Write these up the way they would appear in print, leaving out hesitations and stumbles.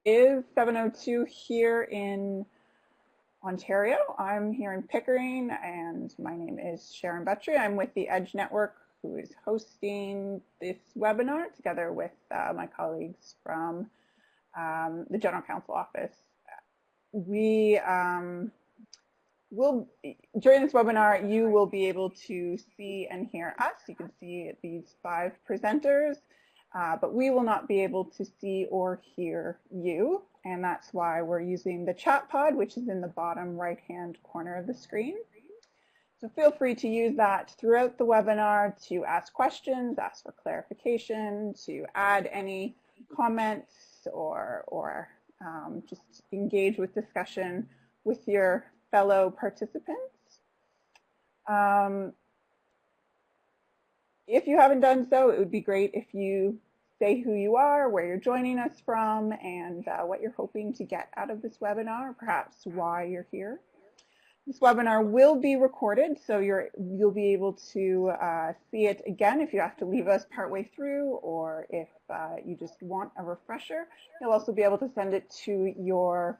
is 7:02 here in Ontario. I'm here in Pickering, and my name is Sharon Buttrey. I'm with the Edge Network, who is hosting this webinar together with my colleagues from the General Counsel Office. We during this webinar, you will be able to see and hear us. You can see these 5 presenters, but we will not be able to see or hear you. And that's why we're using the chat pod, which is in the bottom right-hand corner of the screen. So feel free to use that throughout the webinar to ask questions, ask for clarification, to add any comments, or just engage with discussion with your fellow participants. If you haven't done so, it would be great if you say who you are, where you're joining us from, and what you're hoping to get out of this webinar, or perhaps why you're here. This webinar will be recorded, so you'll be able to see it again if you have to leave us partway through, or if you just want a refresher. You'll also be able to send it to your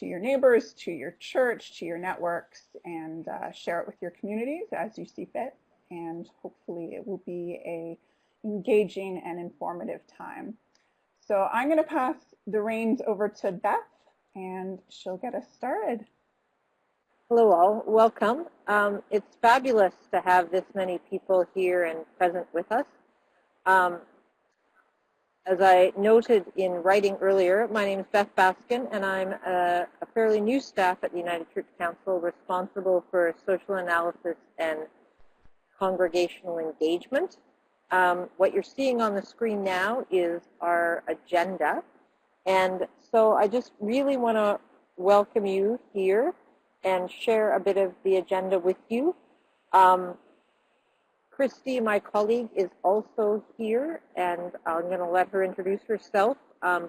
neighbors, to your church, to your networks, and share it with your communities as you see fit. And hopefully it will be a engaging and informative time. So I'm going to pass the reins over to Beth, and she'll get us started. Hello all, welcome. It's fabulous to have this many people here and present with us. As I noted in writing earlier, my name is Beth Baskin, and I'm a fairly new staff at the United Church Council responsible for social analysis and congregational engagement. What you're seeing on the screen now is our agenda, and so I just really want to welcome you here and share a bit of the agenda with you. Christy, my colleague, is also here, and I'm going to let her introduce herself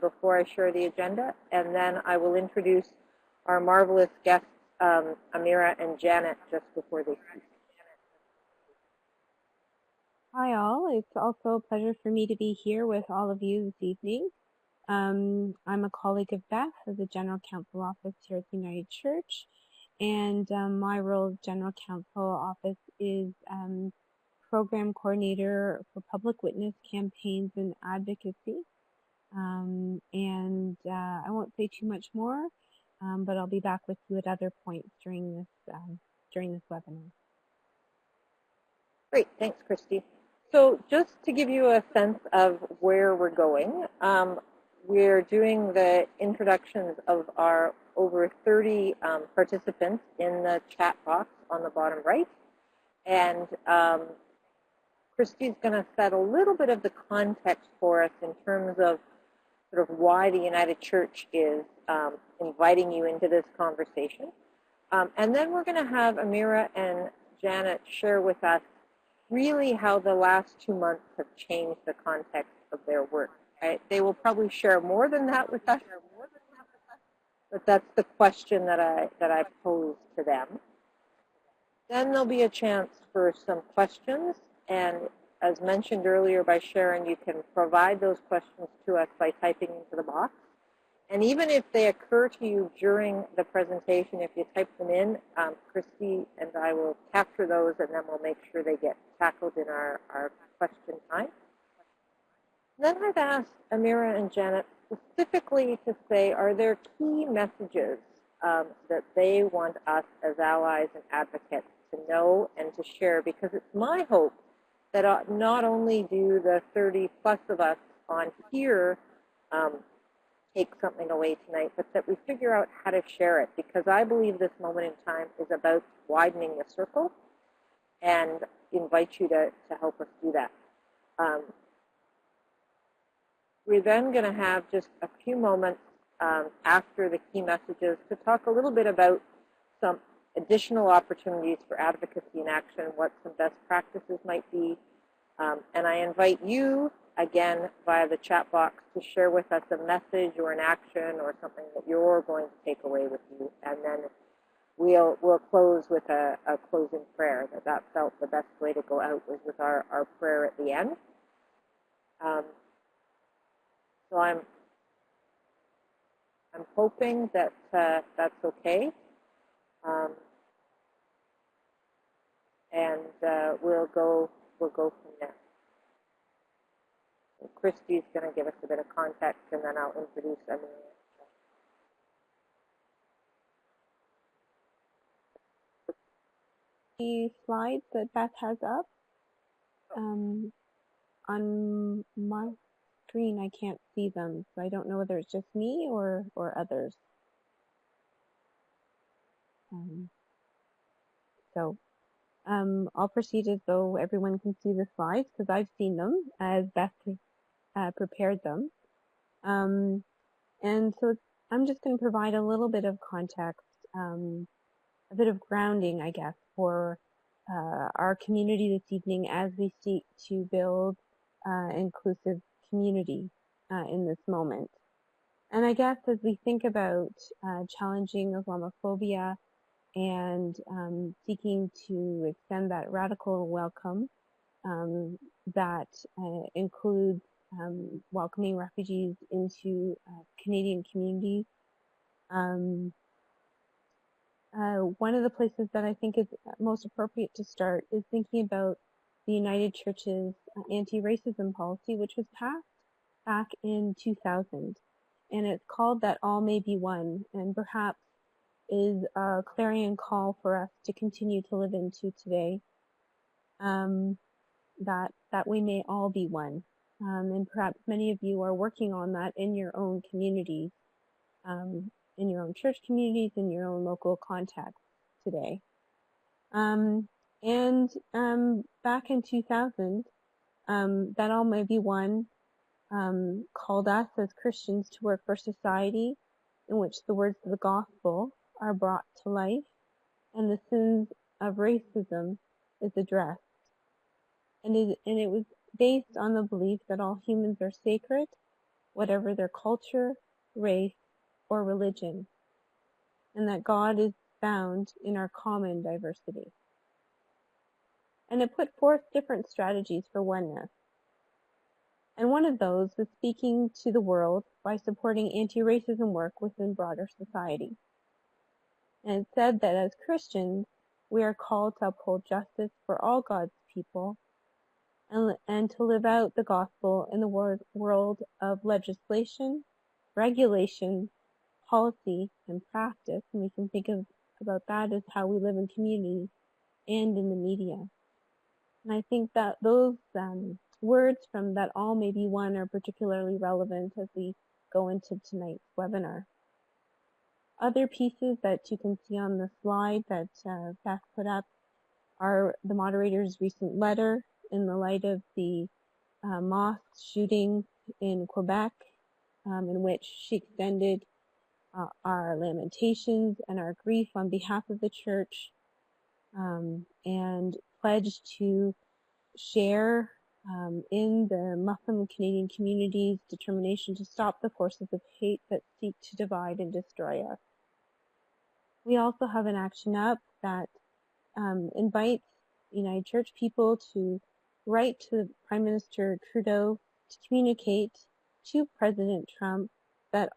before I share the agenda, and then I will introduce our marvelous guests, Amira and Janet, just before they speak. Hi all, it's also a pleasure for me to be here with all of you this evening. I'm a colleague of Beth of the General Counsel Office here at the United Church, and my role as General Counsel Office is Program Coordinator for Public Witness Campaigns and Advocacy. I won't say too much more, but I'll be back with you at other points during this webinar. Great, thanks Christy. So just to give you a sense of where we're going, we're doing the introductions of our over 30 participants in the chat box on the bottom right. And Christy's going to set a little bit of the context for us in terms of sort of why the United Church is inviting you into this conversation. And then we're going to have Amira and Janet share with us really how the last 2 months have changed the context of their work. Right? They will probably share more than that with us, but that's the question that I posed to them. Then there'll be a chance for some questions, and as mentioned earlier by Sharon, you can provide those questions to us by typing into the box. And even if they occur to you during the presentation, if you type them in, Christy and I will capture those, and then we'll make sure they get tackled in our question time. Then I've asked Amira and Janet specifically to say, are there key messages that they want us as allies and advocates to know and to share? Because it's my hope that not only do the 30 plus of us on here take something away tonight, but that we figure out how to share it, because I believe this moment in time is about widening the circle, and invite you to help us do that. We're then going to have just a few moments after the key messages to talk a little bit about some additional opportunities for advocacy and action, what some best practices might be. And I invite you, again, via the chat box, to share with us a message or an action or something that you're going to take away with you. And then we'll close with a closing prayer. That felt the best way to go out was with our prayer at the end. So I'm I'm hoping that that's okay. And we'll go from there. So Christy's going to give us a bit of context, and then I'll introduce Amira. The slides that Beth has up on my screen, I can't see them, so I don't know whether it's just me or others. I'll proceed as though everyone can see the slides because I've seen them as Beth prepared them. And so I'm just going to provide a little bit of context, a bit of grounding, I guess, for our community this evening as we seek to build inclusive community in this moment. And I guess as we think about challenging Islamophobia and seeking to extend that radical welcome that includes welcoming refugees into Canadian communities. One of the places that I think is most appropriate to start is thinking about the United Church's anti-racism policy, which was passed back in 2000. And it's called That All May Be One, and perhaps is a clarion call for us to continue to live into today, that we may all be one. And perhaps many of you are working on that in your own communities, in your own church communities, in your own local context today. Back in 2000, That All May Be One called us as Christians to work for society in which the words of the gospel are brought to life and the sins of racism is addressed. And it was based on the belief that all humans are sacred, whatever their culture, race, or religion, and that God is found in our common diversity. And it put forth different strategies for oneness. And one of those was speaking to the world by supporting anti-racism work within broader society. And it said that as Christians, we are called to uphold justice for all God's people and to live out the gospel in the world of legislation, regulation, policy, and practice. And we can think about that as how we live in community and in the media. And I think that those words from That All May Be One are particularly relevant as we go into tonight's webinar. Other pieces that you can see on the slide that Beth put up are the moderator's recent letter in the light of the mosque shooting in Quebec, in which she extended our lamentations and our grief on behalf of the church, and pledged to share in the Muslim Canadian community's determination to stop the forces of hate that seek to divide and destroy us. We also have an action up that invites United Church people to write to Prime Minister Trudeau to communicate to President Trump that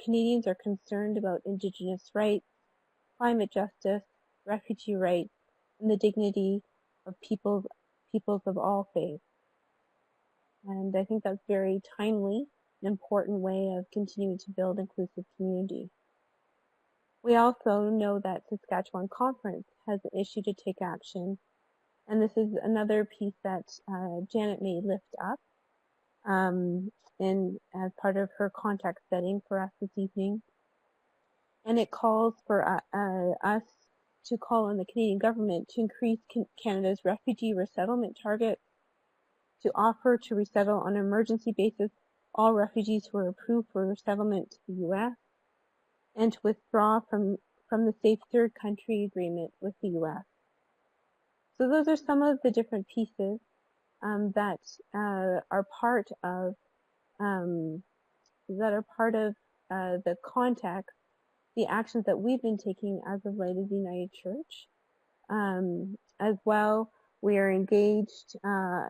Canadians are concerned about Indigenous rights, climate justice, refugee rights, and the dignity of peoples of all faiths. And I think that's very timely, an important way of continuing to build inclusive community. We also know that Saskatchewan Conference has an issue to take action, and this is another piece that Janet may lift up as part of her context setting for us this evening. And it calls for us to call on the Canadian government to increase Canada's refugee resettlement target, to offer to resettle on an emergency basis all refugees who are approved for resettlement to the U.S., and to withdraw from the Safe Third Country Agreement with the U.S. So those are some of the different pieces that are part of the context, the actions that we've been taking as of late as the United Church. As well, we are engaged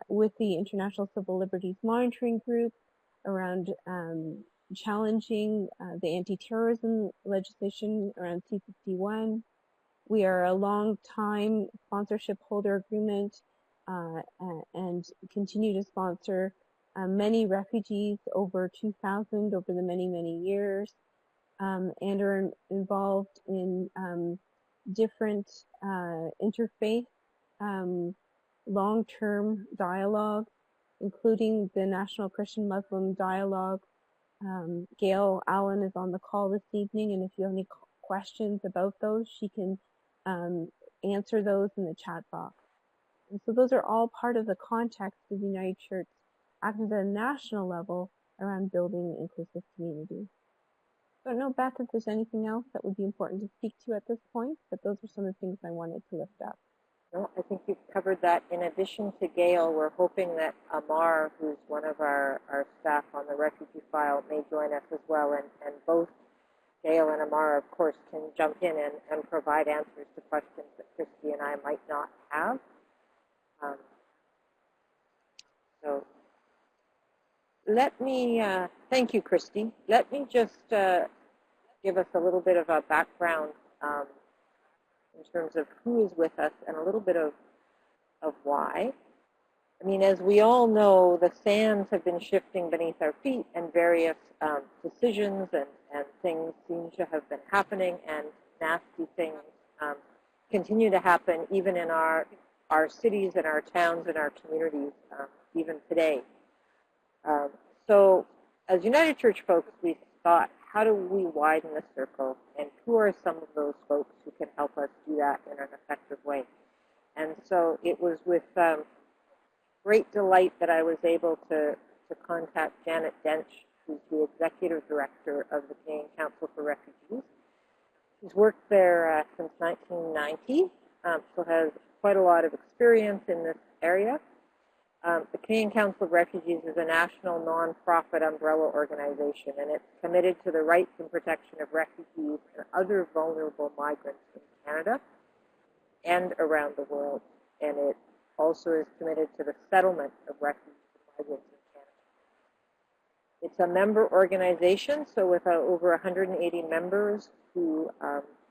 with the International Civil Liberties Monitoring Group around challenging the anti-terrorism legislation around C-51. We are a long-time sponsorship holder agreement and continue to sponsor many refugees, over 2,000 over the many, many years, and are involved in different interfaith long-term dialogue, including the National Christian Muslim Dialogue. Gail Allen is on the call this evening, and if you have any questions about those, she can answer those in the chat box. And so those are all part of the context of the United Church acting at a national level around building an inclusive community. I don't know, Beth, if there's anything else that would be important to speak to at this point, but those are some of the things I wanted to lift up. No, I think you've covered that. In addition to Gail, we're hoping that Amara, who's one of our staff on the refugee file, may join us as well. And both Gail and Amara, of course, can jump in and provide answers to questions that Christy and I might not have. So let me, thank you, Christy. Let me just give us a little bit of a background in terms of who is with us and a little bit of why. I mean, as we all know, the sands have been shifting beneath our feet, and various decisions and things seem to have been happening, and nasty things continue to happen even in our cities and our towns and our communities, even today. So as United Church folks, we thought, how do we widen the circle, and who are some of those folks who can help us do that in an effective way? And so it was with great delight that I was able to contact Janet Dench, who's the Executive Director of the Canadian Council for Refugees. She's worked there since 1990, so has quite a lot of experience in this area. The Canadian Council of Refugees is a national non-profit umbrella organization, and it's committed to the rights and protection of refugees and other vulnerable migrants in Canada and around the world. And it also is committed to the settlement of refugees and migrants in Canada. It's a member organization, so with over 180 members who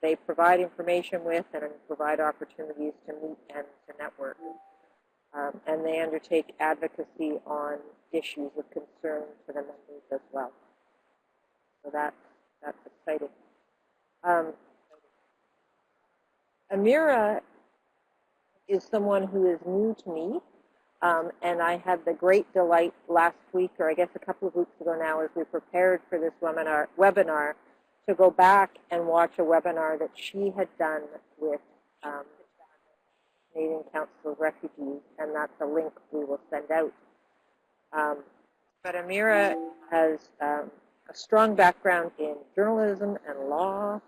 they provide information with and provide opportunities to meet and to network. And they undertake advocacy on issues of concern to the members as well. So that's exciting. Amira is someone who is new to me, and I had the great delight last week, or I guess a couple of weeks ago now, as we prepared for this webinar, to go back and watch a webinar that she had done with Canadian Council of Refugees, and that's a link we will send out. But Amira has a strong background in journalism and law.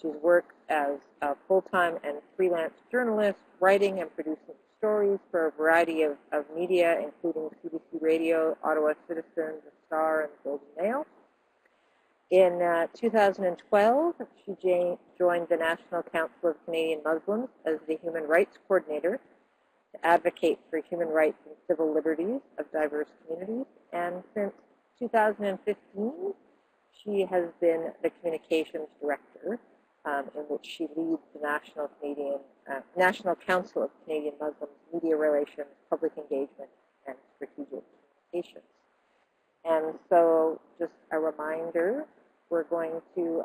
She's worked as a full-time and freelance journalist, writing and producing stories for a variety of media, including CBC Radio, Ottawa Citizen, The Star, and the Golden Mail. In 2012, she joined the National Council of Canadian Muslims as the Human Rights Coordinator to advocate for human rights and civil liberties of diverse communities. And since 2015, she has been the Communications Director, in which she leads the National Council of Canadian Muslims Media Relations, Public Engagement, and Strategic Communications. And so, just a reminder, we're going to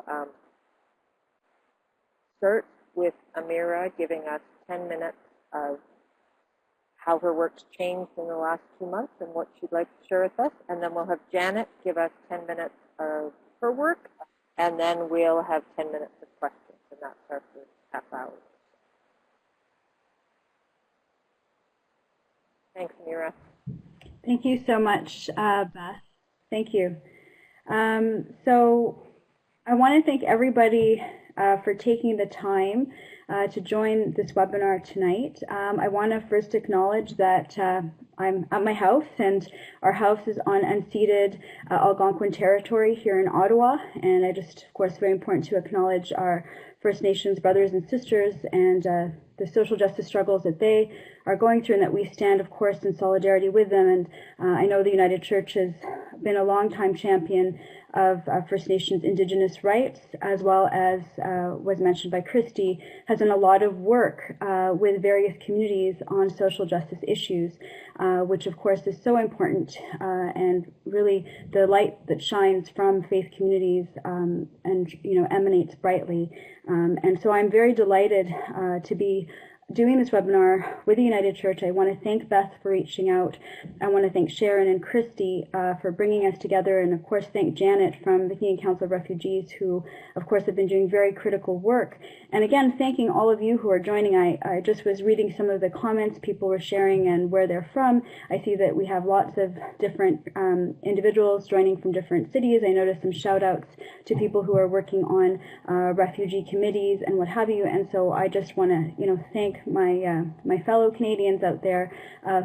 start with Amira giving us 10 minutes of how her work's changed in the last 2 months and what she'd like to share with us. And then we'll have Janet give us 10 minutes of her work, and then we'll have 10 minutes of questions, and that's our first half hour. Thanks, Amira. Thank you so much, Beth. Thank you. So I want to thank everybody for taking the time to join this webinar tonight. I want to first acknowledge that I'm at my house, and our house is on unceded Algonquin territory here in Ottawa, and I just, of course, very important to acknowledge our First Nations brothers and sisters and the social justice struggles that they are going through, and that we stand, of course, in solidarity with them. And I know the United Church has been a long-time champion of First Nations Indigenous rights, as well as was mentioned by Christy, has done a lot of work with various communities on social justice issues, which of course is so important, and really the light that shines from faith communities and emanates brightly. And so I'm very delighted to be doing this webinar with the United Church. I want to thank Beth for reaching out. I want to thank Sharon and Christy for bringing us together, and of course thank Janet from the Canadian Council of Refugees, who of course have been doing very critical work. And again, thanking all of you who are joining. I just was reading some of the comments people were sharing and where they're from. I see that we have lots of different individuals joining from different cities. I noticed some shout outs to people who are working on refugee committees and what have you. And so I just want to thank my fellow Canadians out there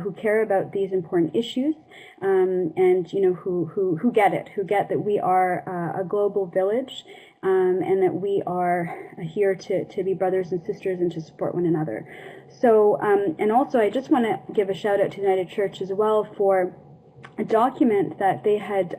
who care about these important issues, and who get it, who get that we are a global village, and that we are here to be brothers and sisters and to support one another. So, and also I just want to give a shout out to the United Church as well for a document that they had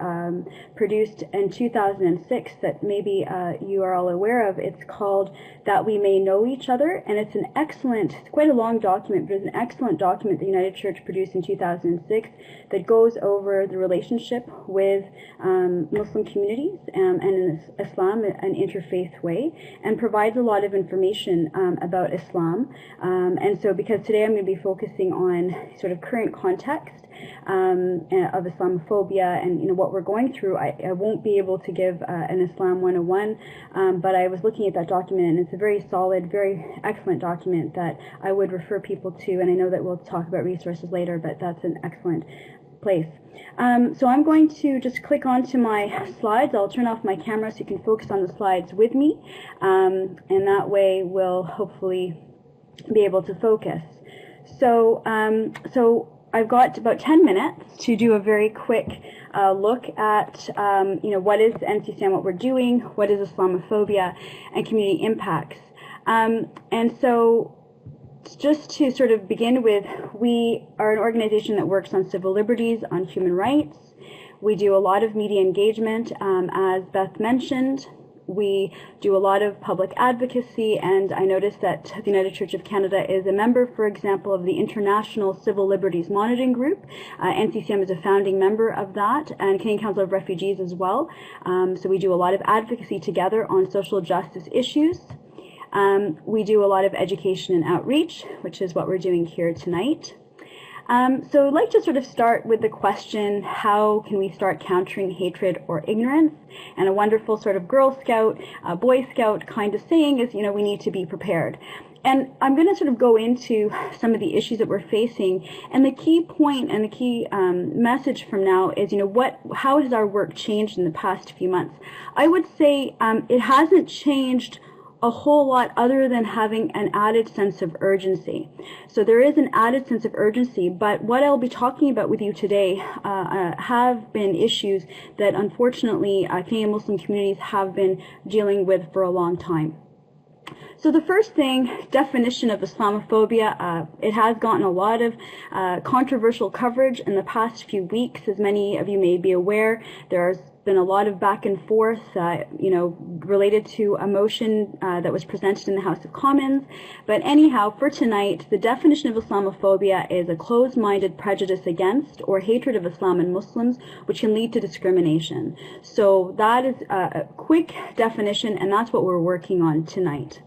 produced in 2006 that maybe you are all aware of. It's called That We May Know Each Other, and it's an excellent, it's quite a long document, but it's an excellent document the United Church produced in 2006 that goes over the relationship with Muslim communities and in Islam, an interfaith way, and provides a lot of information about Islam. And so because today I'm going to be focusing on sort of current context of Islamophobia and what we're going through, I won't be able to give an Islam 101, but I was looking at that document, and it's a very solid, very excellent document that I would refer people to, and I know that we'll talk about resources later, but that's an excellent place. So I'm going to just click onto my slides. I'll turn off my camera so you can focus on the slides with me, and that way we'll hopefully be able to focus. So, I've got about 10 minutes to do a very quick look at, what is NCCM, what we're doing, what is Islamophobia, and community impacts. And so just to sort of begin with, we are an organization that works on civil liberties, on human rights. We do a lot of media engagement, as Beth mentioned. We do a lot of public advocacy, and I noticed that the United Church of Canada is a member, for example, of the International Civil Liberties Monitoring Group. NCCM is a founding member of that, and Canadian Council of Refugees as well. So we do a lot of advocacy together on social justice issues. We do a lot of education and outreach, which is what we're doing here tonight. So I'd like to sort of start with the question, how can we start countering hatred or ignorance? And a wonderful sort of Girl Scout, Boy Scout kind of saying is, we need to be prepared. And I'm going to sort of go into some of the issues that we're facing. And the key point and the key message from now is, how has our work changed in the past few months? I would say it hasn't changed a whole lot other than having an added sense of urgency. So there is an added sense of urgency, but what I'll be talking about with you today have been issues that unfortunately Canadian Muslim communities have been dealing with for a long time. So the first thing, definition of Islamophobia, it has gotten a lot of controversial coverage in the past few weeks. As many of you may be aware, there's been a lot of back and forth, related to a motion that was presented in the House of Commons. But anyhow, for tonight, the definition of Islamophobia is a closed-minded prejudice against or hatred of Islam and Muslims, which can lead to discrimination. So that is a quick definition, and that's what we're working on tonight.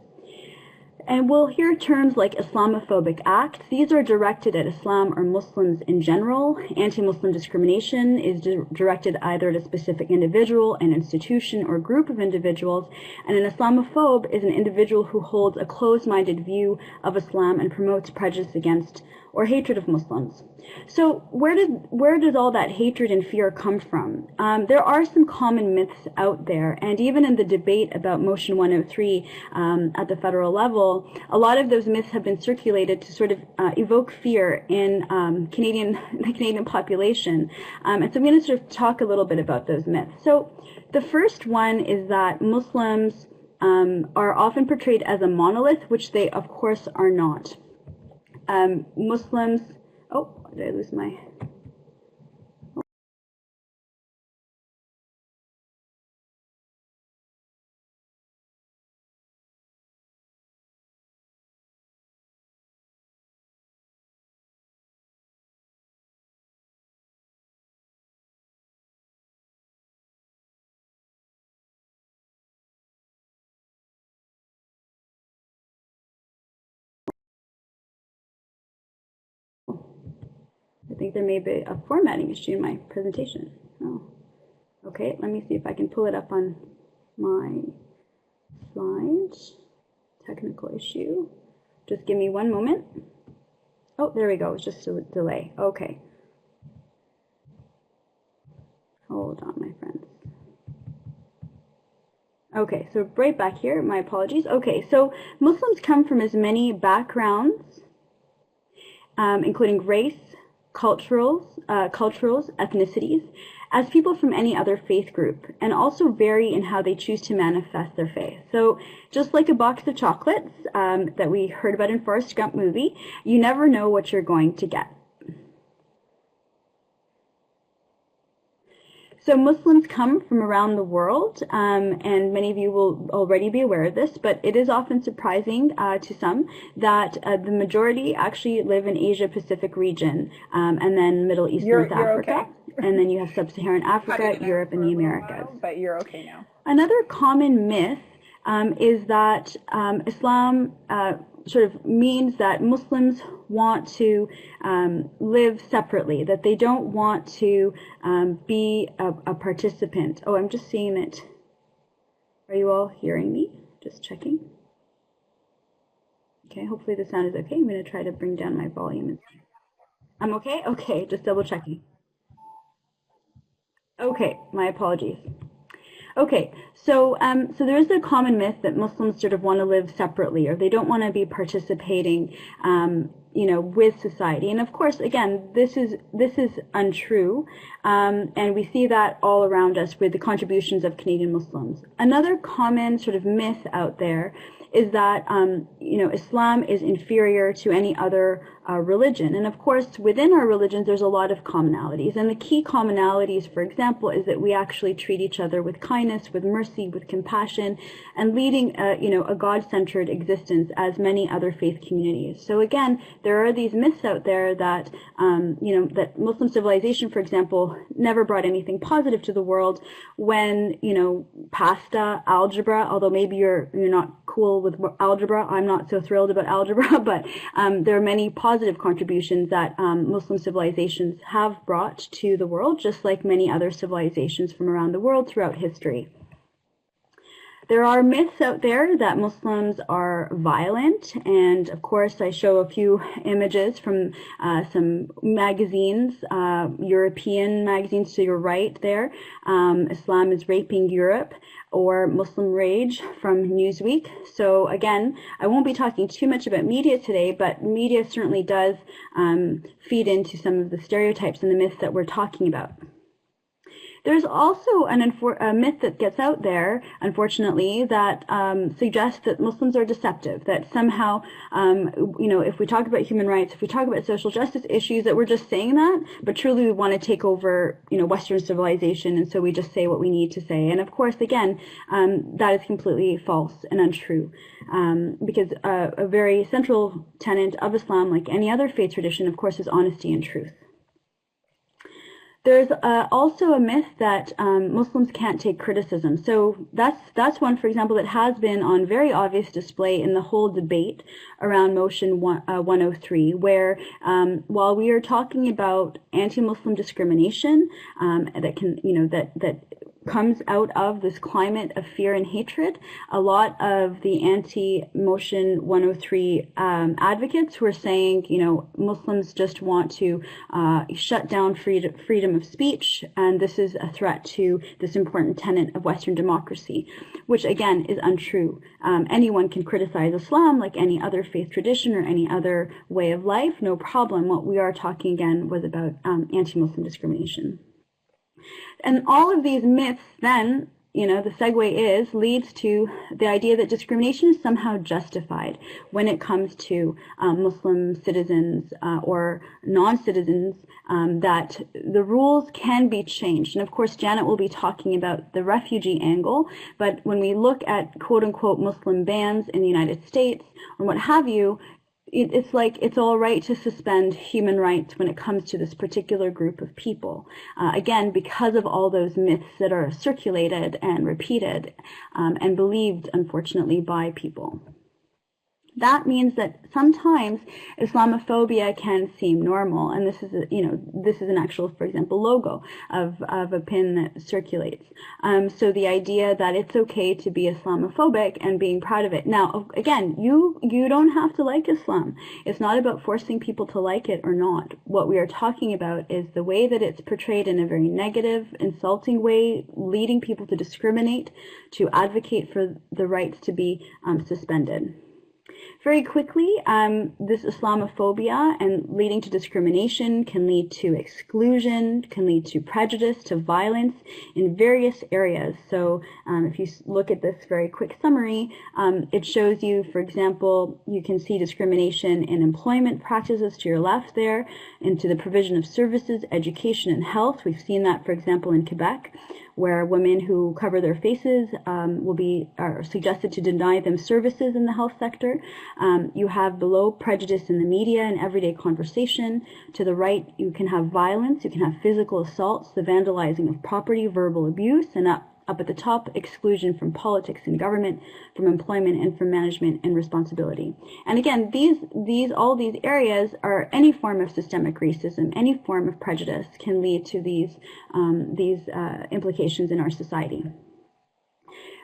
And we'll hear terms like Islamophobic acts. These are directed at Islam or Muslims in general. Anti-Muslim discrimination is directed either at a specific individual, an institution, or group of individuals. And an Islamophobe is an individual who holds a closed-minded view of Islam and promotes prejudice against or hatred of Muslims. So where does all that hatred and fear come from? There are some common myths out there, and even in the debate about Motion 103 at the federal level, a lot of those myths have been circulated to sort of evoke fear in the Canadian population. And so I'm going to sort of talk a little bit about those myths. So the first one is that Muslims are often portrayed as a monolith, which they of course are not. Muslims, oh, did I lose my... think there may be a formatting issue in my presentation. Oh, okay, let me see if I can pull it up on my slide. Technical issue. Just give me one moment. Oh, there we go. It's just a delay. Okay. Hold on, my friends. Okay, so right back here, my apologies. Okay, so Muslims come from as many backgrounds, including race, cultures, ethnicities, as people from any other faith group, and also vary in how they choose to manifest their faith. So just like a box of chocolates that we heard about in Forrest Gump movie, you never know what you're going to get. So Muslims come from around the world, and many of you will already be aware of this, but it is often surprising to some that the majority actually live in Asia Pacific region, and then Middle East, North Africa, okay. And then you have Sub-Saharan Africa, Europe, and the Americas. But you're okay now. Another common myth is that Islam sort of means that Muslims want to live separately, that they don't want to be a participant. Oh, I'm just seeing it. Are you all hearing me? Just checking. Okay, hopefully the sound is okay. I'm going to try to bring down my volume. I'm okay? Okay, just double checking. Okay, my apologies. Okay, so there is a common myth that Muslims sort of want to live separately, or they don't want to be participating, with society. And of course, again, this is untrue, and we see that all around us with the contributions of Canadian Muslims. Another common sort of myth out there is that Islam is inferior to any other religion. And of course, within our religions, there's a lot of commonalities. And the key commonalities, for example, is that we actually treat each other with kindness, with mercy, with compassion, and leading a God-centered existence as many other faith communities. So again, there are these myths out there that that Muslim civilization, for example, never brought anything positive to the world. When pasta, algebra, although maybe you're not cool with algebra, I'm not so thrilled about algebra, but there are many positive contributions that Muslim civilizations have brought to the world, just like many other civilizations from around the world throughout history. There are myths out there that Muslims are violent, and of course I show a few images from some magazines, European magazines to your right there. Islam is raping Europe, or Muslim Rage from Newsweek. So again, I won't be talking too much about media today, but media certainly does feed into some of the stereotypes and the myths that we're talking about. There's also a myth that gets out there, unfortunately, that suggests that Muslims are deceptive, that somehow, if we talk about human rights, if we talk about social justice issues, that we're just saying that, but truly we want to take over, Western civilization, and so we just say what we need to say. And of course, again, that is completely false and untrue, because a very central tenet of Islam, like any other faith tradition, of course, is honesty and truth. There's also a myth that Muslims can't take criticism. So that's one, for example, that has been on very obvious display in the whole debate around Motion 103, where while we are talking about anti-Muslim discrimination that comes out of this climate of fear and hatred, a lot of the anti-Motion 103 advocates were saying, Muslims just want to shut down freedom of speech, and this is a threat to this important tenet of Western democracy, which again is untrue. Anyone can criticize Islam like any other faith tradition or any other way of life, no problem. What we are talking again was about anti-Muslim discrimination. And all of these myths then, the segue leads to the idea that discrimination is somehow justified when it comes to Muslim citizens or non-citizens, that the rules can be changed. And of course, Janet will be talking about the refugee angle, but when we look at quote-unquote Muslim bans in the United States or what have you, it's like it's all right to suspend human rights when it comes to this particular group of people. Again, because of all those myths that are circulated and repeated and believed, unfortunately, by people. that means that sometimes Islamophobia can seem normal, and this is an actual, for example, logo of a pin that circulates. So the idea that it's okay to be Islamophobic and being proud of it. Now, again, you don't have to like Islam. It's not about forcing people to like it or not. What we are talking about is the way that it's portrayed in a very negative, insulting way, leading people to discriminate, to advocate for the rights to be suspended. Very quickly, this Islamophobia and leading to discrimination can lead to exclusion, can lead to prejudice, to violence in various areas. So if you look at this very quick summary, it shows you, for example, you can see discrimination in employment practices to your left there, into the provision of services, education, and health. We've seen that, for example, in Quebec, where women who cover their faces are suggested to deny them services in the health sector. You have below prejudice in the media and everyday conversation. To the right, you can have violence, you can have physical assaults, the vandalizing of property, verbal abuse, and up at the top, exclusion from politics and government, from employment, and from management and responsibility. And again, all these areas are any form of systemic racism, any form of prejudice can lead to these implications in our society.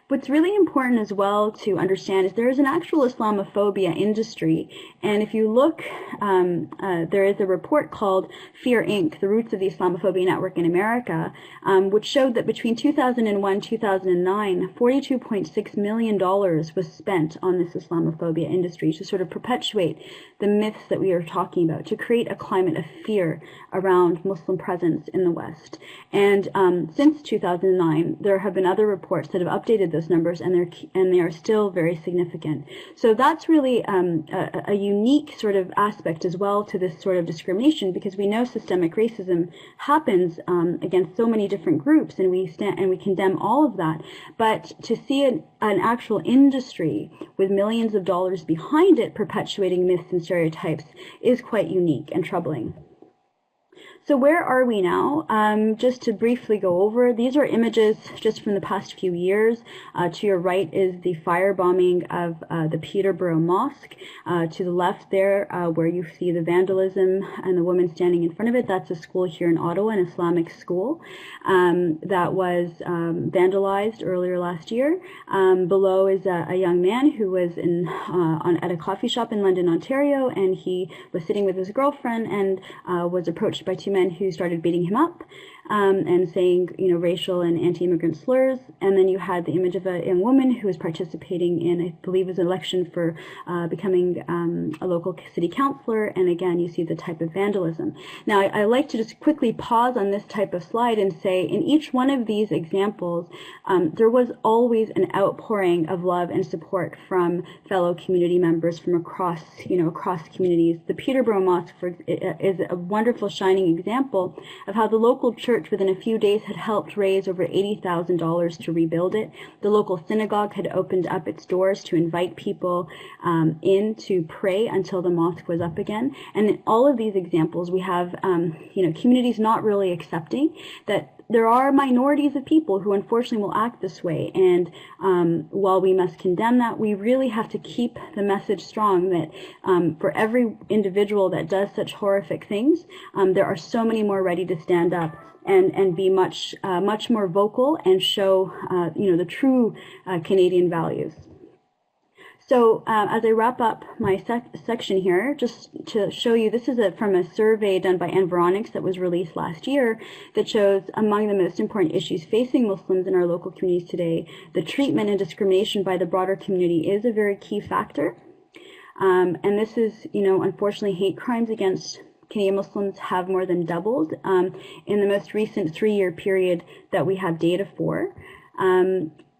What's really important as well to understand is there is an actual Islamophobia industry, and if you look, there is a report called Fear Inc., The Roots of the Islamophobia Network in America, which showed that between 2001 and 2009, $42.6 million was spent on this Islamophobia industry to sort of perpetuate the myths that we are talking about, to create a climate of fear around Muslim presence in the West. And since 2009, there have been other reports that have updated those numbers, and they are still very significant. So that's really a unique sort of aspect as well to this sort of discrimination, because we know systemic racism happens against so many different groups, and we condemn all of that. But to see an actual industry with millions of dollars behind it perpetuating myths and stereotypes is quite unique and troubling. So where are we now? Just to briefly go over, these are images just from the past few years. To your right is the firebombing of the Peterborough Mosque. To the left there, where you see the vandalism and the woman standing in front of it, that's a school here in Ottawa, an Islamic school, that was vandalized earlier last year. Below is a young man who was at a coffee shop in London, Ontario, and he was sitting with his girlfriend and was approached by two men who started beating him up and saying, racial and anti-immigrant slurs. And then you had the image of a young woman who was participating in, I believe, was an election for becoming a local city councillor. And again, you see the type of vandalism. Now, I like to just quickly pause on this type of slide and say, in each one of these examples, there was always an outpouring of love and support from fellow community members from across communities. The Peterborough Mosque is a wonderful shining example of how the local church within a few days had helped raise over $80,000 to rebuild it. The local synagogue had opened up its doors to invite people in to pray until the mosque was up again. And in all of these examples, we have communities not really accepting that there are minorities of people who unfortunately will act this way. And while we must condemn that, we really have to keep the message strong that for every individual that does such horrific things, there are so many more ready to stand up and be much more vocal and show the true Canadian values. So as I wrap up my section here, just to show you, this is from a survey done by Environics that was released last year that shows among the most important issues facing Muslims in our local communities today, the treatment and discrimination by the broader community is a very key factor. And this is, unfortunately, hate crimes against Canadian Muslims have more than doubled in the most recent 3-year period that we have data for.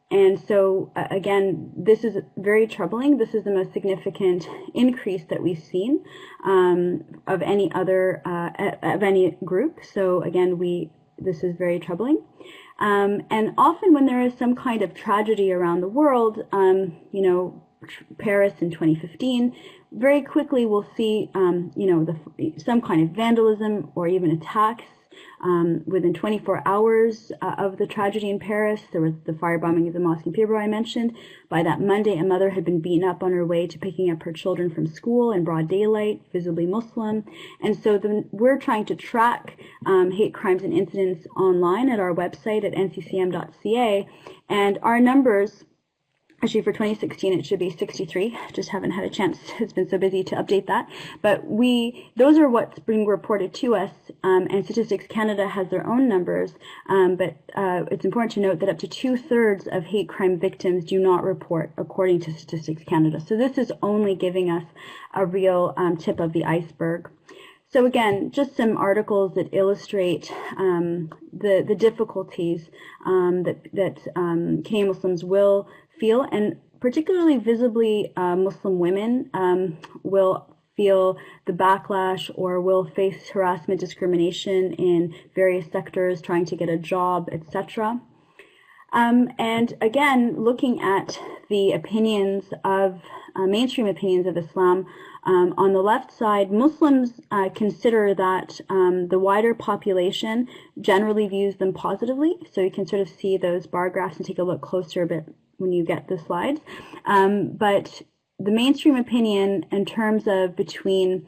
And so, again, this is very troubling. This is the most significant increase that we've seen of any other of any group. So, again, this is very troubling. And often when there is some kind of tragedy around the world, Paris in 2015, very quickly we'll see, some kind of vandalism or even attacks Within 24 hours of the tragedy in Paris, there was the firebombing of the mosque in February I mentioned. By that Monday, a mother had been beaten up on her way to picking up her children from school in broad daylight, visibly Muslim. And so we're trying to track hate crimes and incidents online at our website at nccm.ca. And our numbers, actually for 2016 it should be 63, just haven't had a chance, it's been so busy to update that, but those are what's being reported to us, and Statistics Canada has their own numbers, but it's important to note that up to 2/3 of hate crime victims do not report according to Statistics Canada. So this is only giving us a real tip of the iceberg. So again, just some articles that illustrate the difficulties that Canadian Muslims will feel, and particularly visibly Muslim women will feel the backlash or will face harassment, discrimination in various sectors, trying to get a job, etc. And again, looking at the opinions of mainstream opinions of Islam, on the left side, Muslims consider that the wider population generally views them positively. So you can sort of see those bar graphs and take a look closer a bit when you get the slides. But the mainstream opinion in terms of between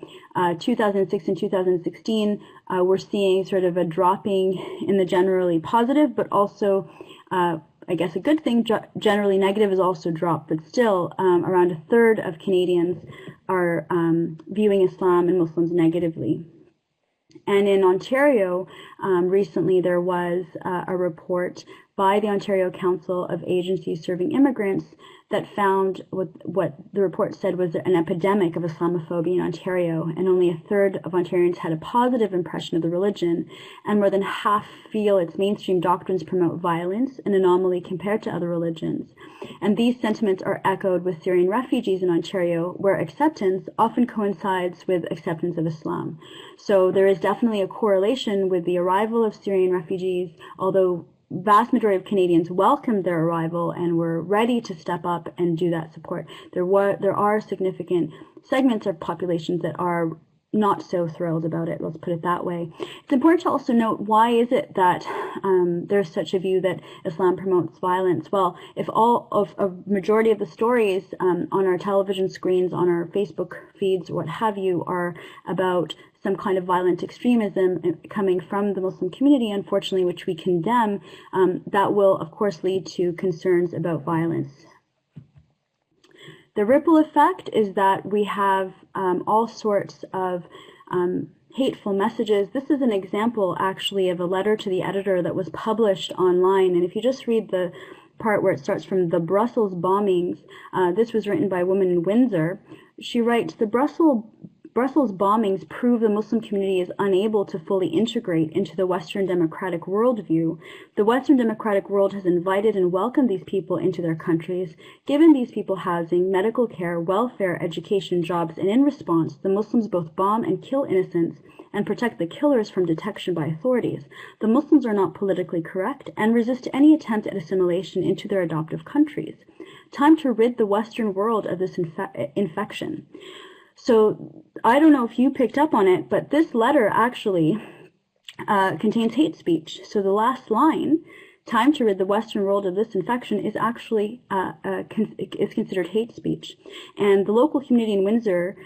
2006 and 2016, we're seeing sort of a dropping in the generally positive, but also I guess a good thing, generally negative is also dropped, but still around 1/3 of Canadians are viewing Islam and Muslims negatively. And in Ontario, recently there was a report by the Ontario Council of Agencies Serving Immigrants that found what the report said was an epidemic of Islamophobia in Ontario, and only 1/3 of Ontarians had a positive impression of the religion, and more than half feel its mainstream doctrines promote violence, an anomaly compared to other religions. And these sentiments are echoed with Syrian refugees in Ontario, where acceptance often coincides with acceptance of Islam. So there is definitely a correlation with the arrival of Syrian refugees, although vast majority of Canadians welcomed their arrival and were ready to step up and do that support. There are significant segments of populations that are not so thrilled about it, let's put it that way. It's important to also note, why is it that there's such a view that Islam promotes violence? Well, if all of a majority of the stories on our television screens, on our Facebook feeds, what have you, are about some kind of violent extremism coming from the Muslim community, unfortunately, which we condemn, that will, of course, lead to concerns about violence. The ripple effect is that we have all sorts of hateful messages. This is an example, actually, of a letter to the editor that was published online. And if you just read the part where it starts from the Brussels bombings, this was written by a woman in Windsor. She writes, "The Brussels bombings prove the Muslim community is unable to fully integrate into the Western democratic worldview. The Western democratic world has invited and welcomed these people into their countries, given these people housing, medical care, welfare, education, jobs, and in response, the Muslims both bomb and kill innocents and protect the killers from detection by authorities. The Muslims are not politically correct and resist any attempt at assimilation into their adoptive countries. Time to rid the Western world of this infection." So I don't know if you picked up on it, but this letter actually contains hate speech. So the last line, "Time to rid the Western world of this infection," is actually is considered hate speech. And the local community in Windsor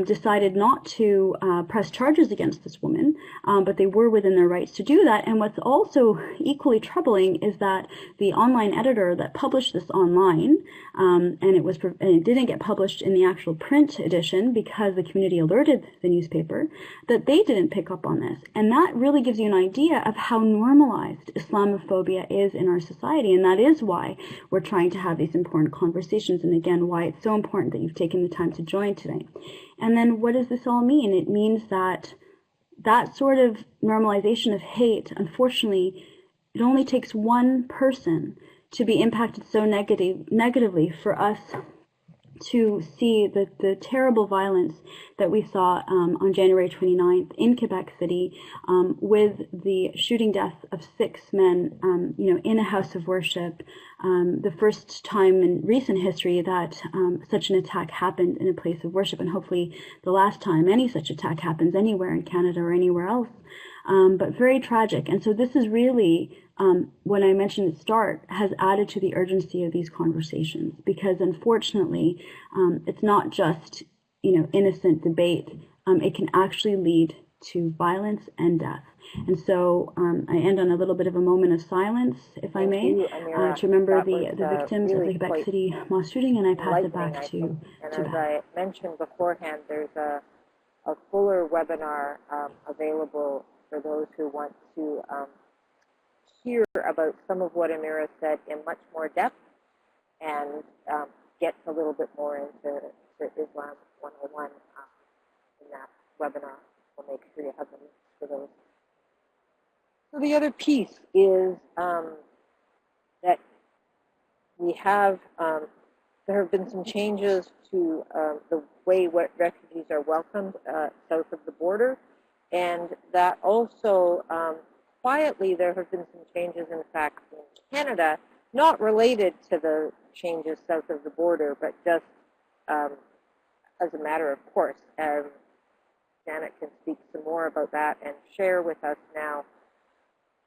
decided not to press charges against this woman, but they were within their rights to do that. And what's also equally troubling is that the online editor that published this online, and it didn't get published in the actual print edition because the community alerted the newspaper, that they didn't pick up on this. And that really gives you an idea of how normalized Islamophobia is in our society, and that is why we're trying to have these important conversations, and again, why it's so important that you've taken the time to join today. And then what does this all mean? It means that that sort of normalization of hate, unfortunately, it only takes one person to be impacted so negatively for us to see the terrible violence that we saw on January 29th in Quebec City, with the shooting death of 6 men, in a house of worship. The first time in recent history that such an attack happened in a place of worship, and hopefully the last time any such attack happens anywhere in Canada or anywhere else. But very tragic. And so this is really, when I mentioned at the start, has added to the urgency of these conversations, because unfortunately, it's not just, innocent debate. It can actually lead to violence and death. And so I end on a little bit of a moment of silence, if I may, to remember the victims of the Quebec City mosque shooting, and I pass it back to Beth. And as I mentioned beforehand, there's a fuller webinar available for those who want to hear about some of what Amira said in much more depth, and gets a little bit more into Islam 101 in that webinar. We'll make sure you have the links for those. So the other piece is that we have, there have been some changes to the way refugees are welcomed south of the border, and that also, quietly, there have been some changes, in fact, in Canada, not related to the changes south of the border, but just as a matter of course. Janet can speak some more about that and share with us now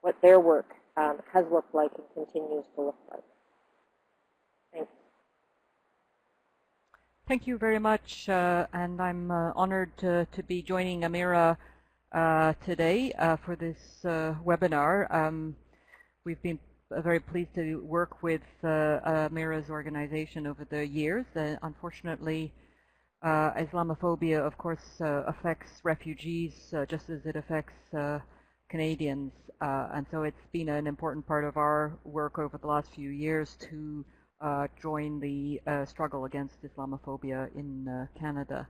what their work has looked like and continues to look like. Thanks. Thank you very much, and I'm honored to be joining Amira today for this webinar. We've been very pleased to work with Amira's organization over the years. Unfortunately, Islamophobia, of course, affects refugees just as it affects Canadians, and so it's been an important part of our work over the last few years to join the struggle against Islamophobia in Canada.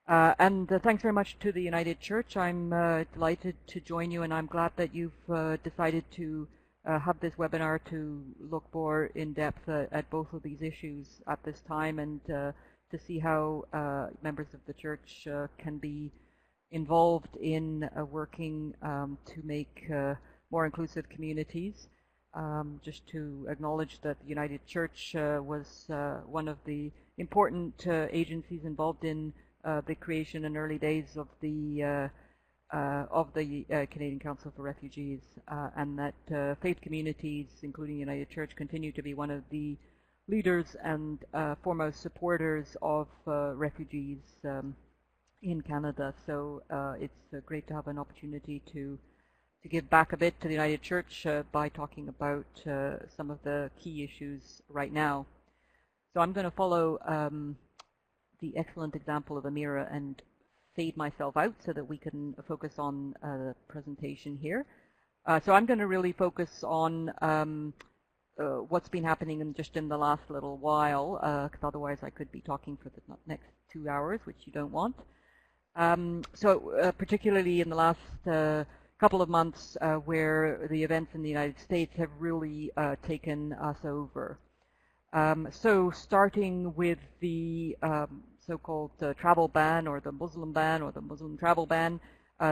And thanks very much to the United Church. I'm delighted to join you, and I'm glad that you've decided to have this webinar to look more in depth at both of these issues at this time, and to see how members of the Church can be involved in working to make more inclusive communities. Just to acknowledge that the United Church was one of the important agencies involved in the creation and early days of the Canadian Council for Refugees, and that faith communities, including the United Church, continue to be one of the leaders and foremost supporters of refugees in Canada. So it's great to have an opportunity to give back a bit to the United Church by talking about some of the key issues right now. So I'm going to follow the excellent example of Amira and fade myself out so that we can focus on the presentation here. So I'm going to really focus on what's been happening just in the last little while, because otherwise I could be talking for the next 2 hours, which you don't want. So particularly in the last couple of months, where the events in the United States have really taken us over. So starting with the so-called travel ban, or the Muslim ban, or the Muslim travel ban.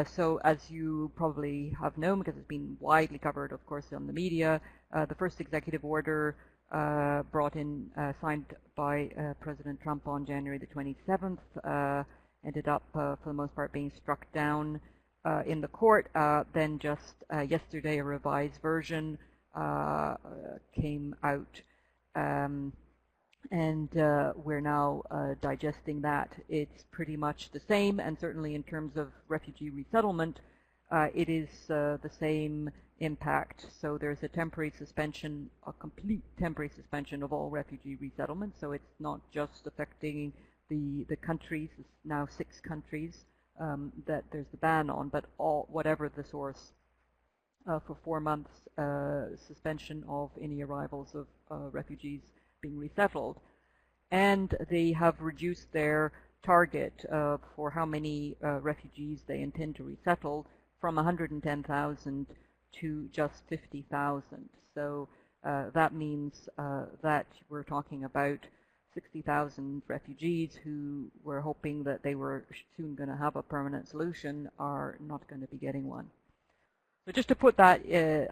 So as you probably have known, because it's been widely covered, of course, on the media, the first executive order signed by President Trump on January the 27th, ended up, for the most part, being struck down in the court. Then just yesterday, a revised version came out. And we're now digesting that. It's pretty much the same, and certainly in terms of refugee resettlement, it is the same impact. So there's a temporary suspension, a complete temporary suspension of all refugee resettlement. So it's not just affecting the countries, it's now 6 countries that there's the ban on, but whatever the source, for 4 months, suspension of any arrivals of refugees being resettled. And they have reduced their target for how many refugees they intend to resettle from 110,000 to just 50,000. So that means that we're talking about 60,000 refugees who were hoping that they were soon going to have a permanent solution are not going to be getting one. So just to put that,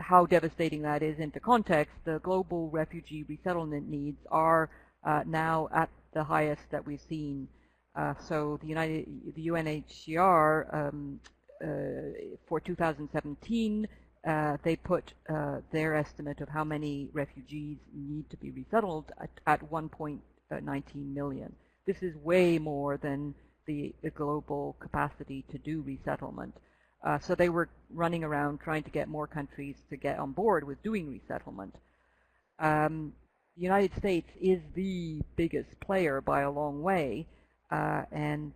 how devastating that is into context, the global refugee resettlement needs are now at the highest that we've seen. So the UNHCR for 2017, they put their estimate of how many refugees need to be resettled at 1.19 million. This is way more than the global capacity to do resettlement. So they were running around trying to get more countries to get on board with doing resettlement. The United States is the biggest player by a long way, and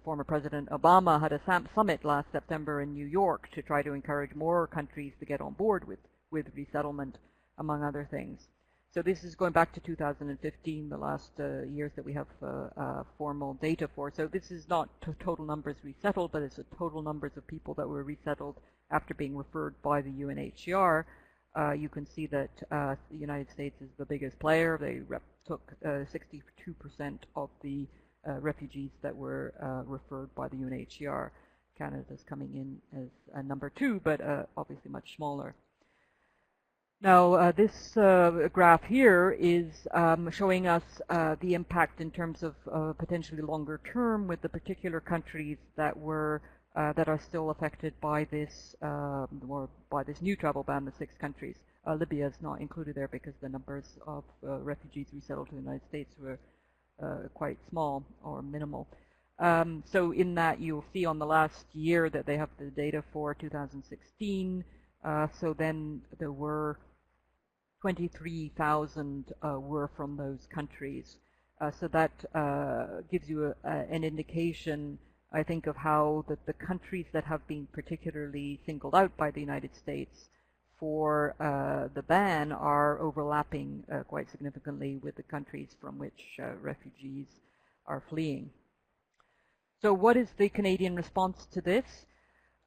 former President Obama had a summit last September in New York to try to encourage more countries to get on board with resettlement, among other things. So this is going back to 2015, the last years that we have formal data for. So this is not total numbers resettled, but it's the total numbers of people that were resettled after being referred by the UNHCR. You can see that the United States is the biggest player. They took 62% of the refugees that were referred by the UNHCR. Canada's coming in as number 2, but obviously much smaller. Now, this graph here is showing us the impact in terms of potentially longer term with the particular countries that were that are still affected by this or by this new travel ban. The 6 countries. Libya is not included there because the numbers of refugees resettled to the United States were quite small or minimal. So in that, you'll see on the last year that they have the data for 2016. So then there were 23,000 were from those countries. So that gives you an indication, I think, of how the countries that have been particularly singled out by the United States for the ban are overlapping quite significantly with the countries from which refugees are fleeing. So what is the Canadian response to this?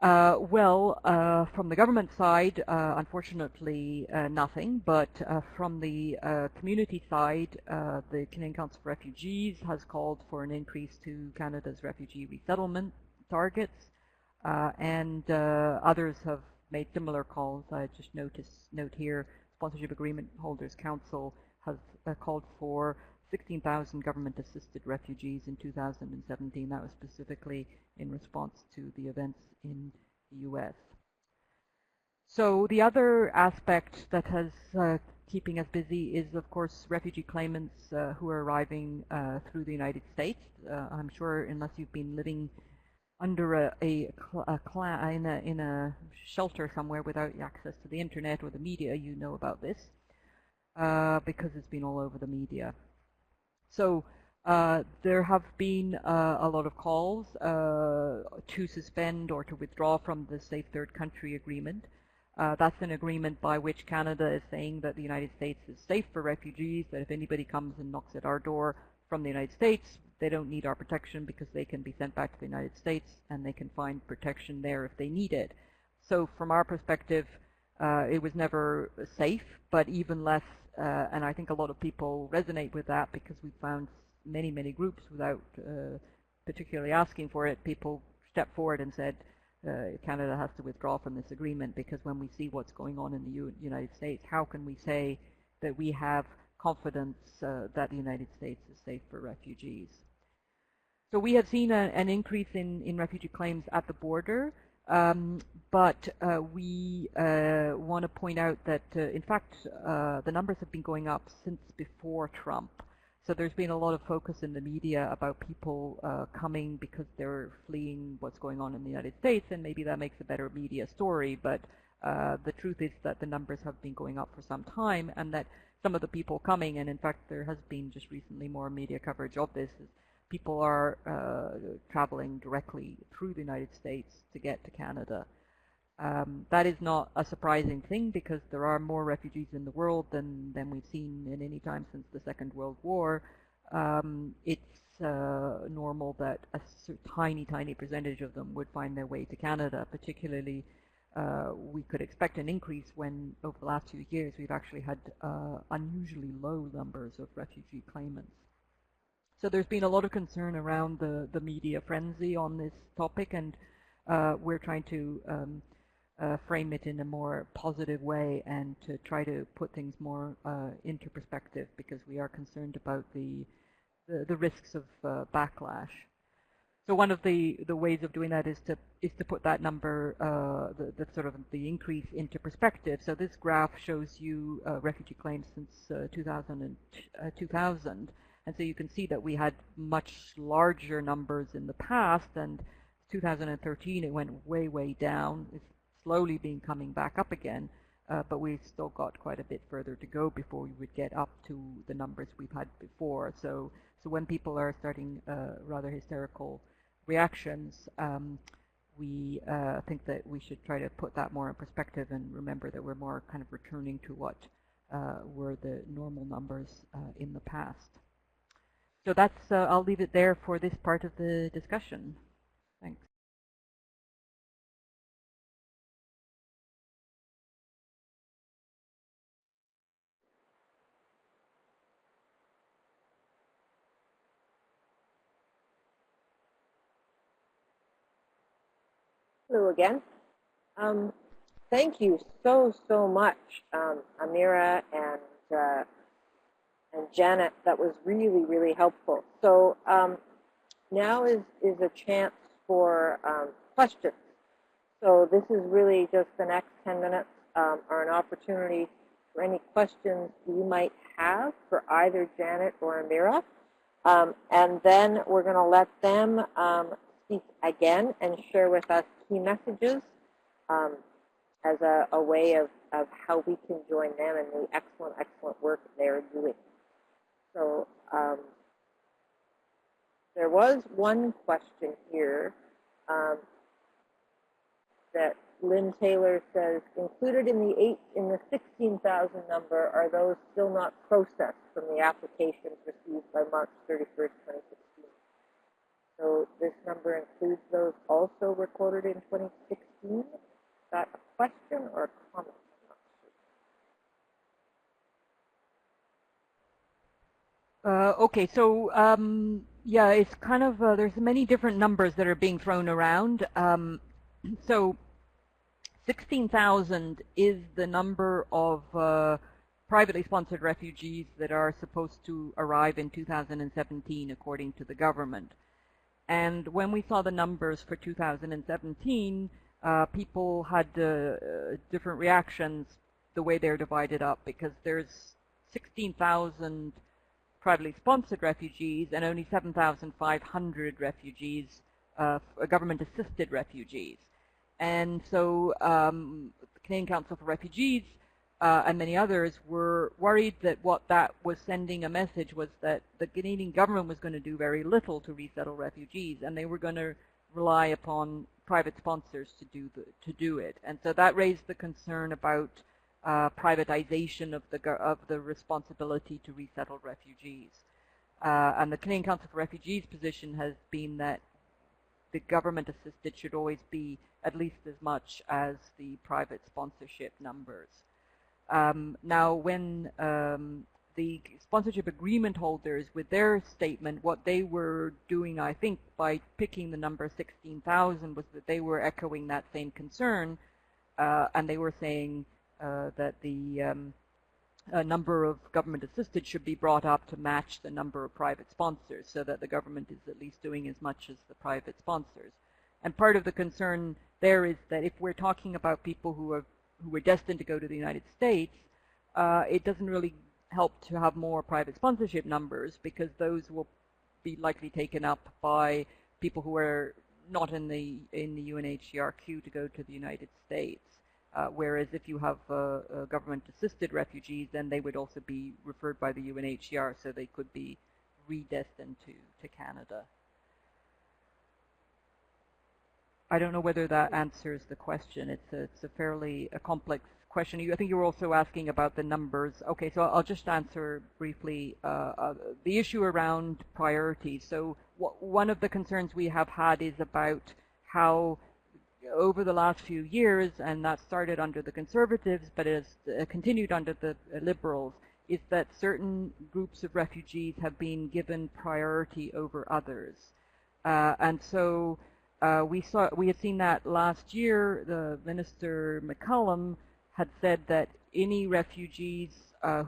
From the government side, unfortunately, nothing. But from the community side, the Canadian Council for Refugees has called for an increase to Canada's refugee resettlement targets, and others have made similar calls. I just note here, Sponsorship Agreement Holders Council has called for 16,000 government-assisted refugees in 2017. That was specifically in response to the events in the U.S. So the other aspect that has keeping us busy is, of course, refugee claimants who are arriving through the United States. I'm sure, unless you've been living under in a shelter somewhere without access to the internet or the media, you know about this because it's been all over the media. So there have been a lot of calls to suspend or to withdraw from the Safe Third Country Agreement. That's an agreement by which Canada is saying that the United States is safe for refugees, that if anybody comes and knocks at our door from the United States, they don't need our protection because they can be sent back to the United States and they can find protection there if they need it. So from our perspective, it was never safe, but even less, and I think a lot of people resonate with that because we found many, many groups without particularly asking for it. People stepped forward and said, Canada has to withdraw from this agreement because when we see what's going on in the United States, how can we say that we have confidence that the United States is safe for refugees? So we have seen an increase in refugee claims at the border, but we want to point out that, in fact, the numbers have been going up since before Trump. So there's been a lot of focus in the media about people coming because they're fleeing what's going on in the United States, and maybe that makes a better media story, but the truth is that the numbers have been going up for some time, and that some of the people coming, and in fact there has been just recently more media coverage of this, is people are traveling directly through the United States to get to Canada. That is not a surprising thing because there are more refugees in the world than we've seen in any time since the Second World War. It's normal that a tiny, tiny percentage of them would find their way to Canada, particularly we could expect an increase when over the last few years we've actually had unusually low numbers of refugee claimants. So there's been a lot of concern around the media frenzy on this topic, and we're trying to frame it in a more positive way and to try to put things more into perspective, because we are concerned about the risks of backlash. So one of the ways of doing that is to put that number, the sort of the increase into perspective. So this graph shows you refugee claims since 2000, and so you can see that we had much larger numbers in the past, and 2013 it went way down. It's slowly been coming back up again, but we've still got quite a bit further to go before we would get up to the numbers we've had before. So when people are starting rather hysterical reactions, we think that we should try to put that more in perspective and remember that we're more kind of returning to what were the normal numbers in the past. So that's, I'll leave it there for this part of the discussion. Thanks. Hello again. Thank you so much, Amira and Janet. That was really helpful. So now is a chance for questions. So this is really just the next 10 minutes are an opportunity for any questions you might have for either Janet or Amira. And then we're going to let them speak again and share with us key messages as a way of how we can join them in the excellent work they're doing. So there was one question here that Lynn Taylor says, included in the 16,000 number, are those still not processed from the applications received by March 31st, 2016? So this number includes those also recorded in 2016? Is that a question or a comment? Okay, so yeah, it's kind of, there's many different numbers that are being thrown around. So 16,000 is the number of privately sponsored refugees that are supposed to arrive in 2017 according to the government. And when we saw the numbers for 2017, people had different reactions the way they're divided up, because there's 16,000 privately sponsored refugees and only 7,500 refugees, government-assisted refugees. And so the Canadian Council for Refugees and many others were worried that what that was sending a message was that the Canadian government was going to do very little to resettle refugees, and they were going to rely upon private sponsors to do it. And so that raised the concern about privatization of the responsibility to resettle refugees. And the Canadian Council for Refugees' position has been that the government-assisted should always be at least as much as the private sponsorship numbers. Now, when the sponsorship agreement holders, with their statement, what they were doing, I think, by picking the number 16,000 was that they were echoing that same concern, and they were saying that the number of government-assisted should be brought up to match the number of private sponsors, so that the government is at least doing as much as the private sponsors. And part of the concern there is that if we're talking about people who were destined to go to the United States, it doesn't really help to have more private sponsorship numbers, because those will be likely taken up by people who are not in the UNHCR queue to go to the United States. Whereas if you have government-assisted refugees, then they would also be referred by the UNHCR, so they could be redestined to Canada. I don't know whether that answers the question. It's a fairly complex question. I think you were also asking about the numbers. Okay, so I'll just answer briefly the issue around priorities. So one of the concerns we have had is about how over the last few years, and that started under the Conservatives, but has continued under the Liberals, is that certain groups of refugees have been given priority over others. And so we had seen that last year. The Minister McCallum had said that any refugees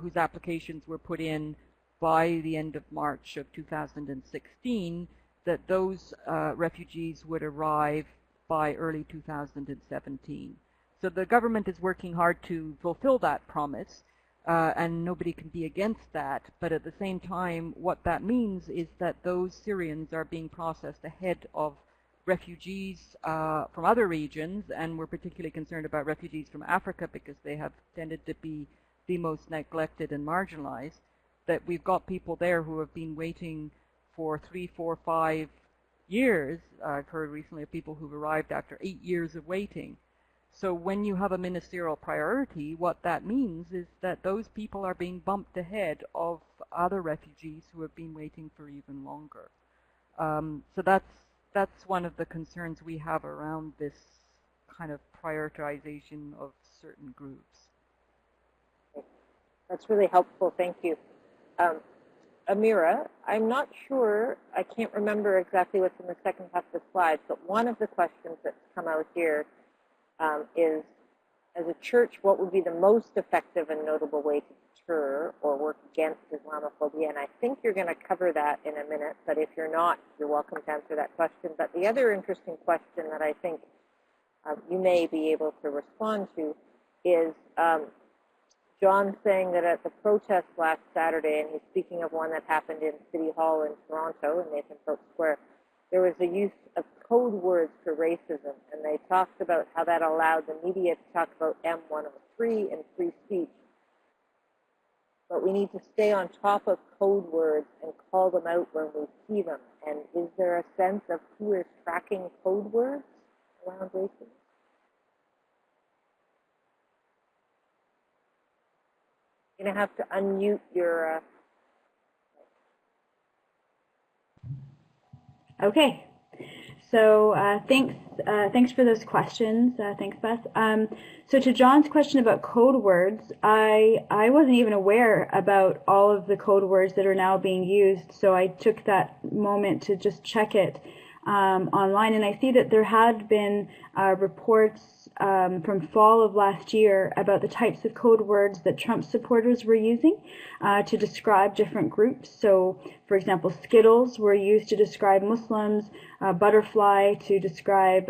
whose applications were put in by the end of March of 2016, that those refugees would arrive by early 2017. So the government is working hard to fulfill that promise, and nobody can be against that. But at the same time, what that means is that those Syrians are being processed ahead of refugees from other regions, and we're particularly concerned about refugees from Africa because they have tended to be the most neglected and marginalized, that we've got people there who have been waiting for 3, 4, 5 years. I've heard recently of people who've arrived after 8 years of waiting. So when you have a ministerial priority, what that means is that those people are being bumped ahead of other refugees who have been waiting for even longer. So that's one of the concerns we have around this kind of prioritization of certain groups. That's really helpful. Thank you. Amira, I'm not sure, I can't remember exactly what's in the second half of the slide, but one of the questions that's come out here is, as a church, what would be the most effective and notable way to deter or work against Islamophobia? And I think you're going to cover that in a minute, but if you're not, you're welcome to answer that question. But the other interesting question that I think you may be able to respond to is John saying that at the protest last Saturday, and he's speaking of one that happened in City Hall in Toronto, in Nathan Phillips Square, there was the use of code words for racism, and they talked about how that allowed the media to talk about M103 and free speech. But we need to stay on top of code words and call them out when we see them. And is there a sense of who is tracking code words around racism? You're going to have to unmute your... Okay. So thanks for those questions. Thanks, Beth. So to John's question about code words, I wasn't even aware about all of the code words that are now being used. So I took that moment to just check it online, and I see that there had been reports from fall of last year about the types of code words that Trump supporters were using to describe different groups. So, for example, Skittles were used to describe Muslims, butterfly to describe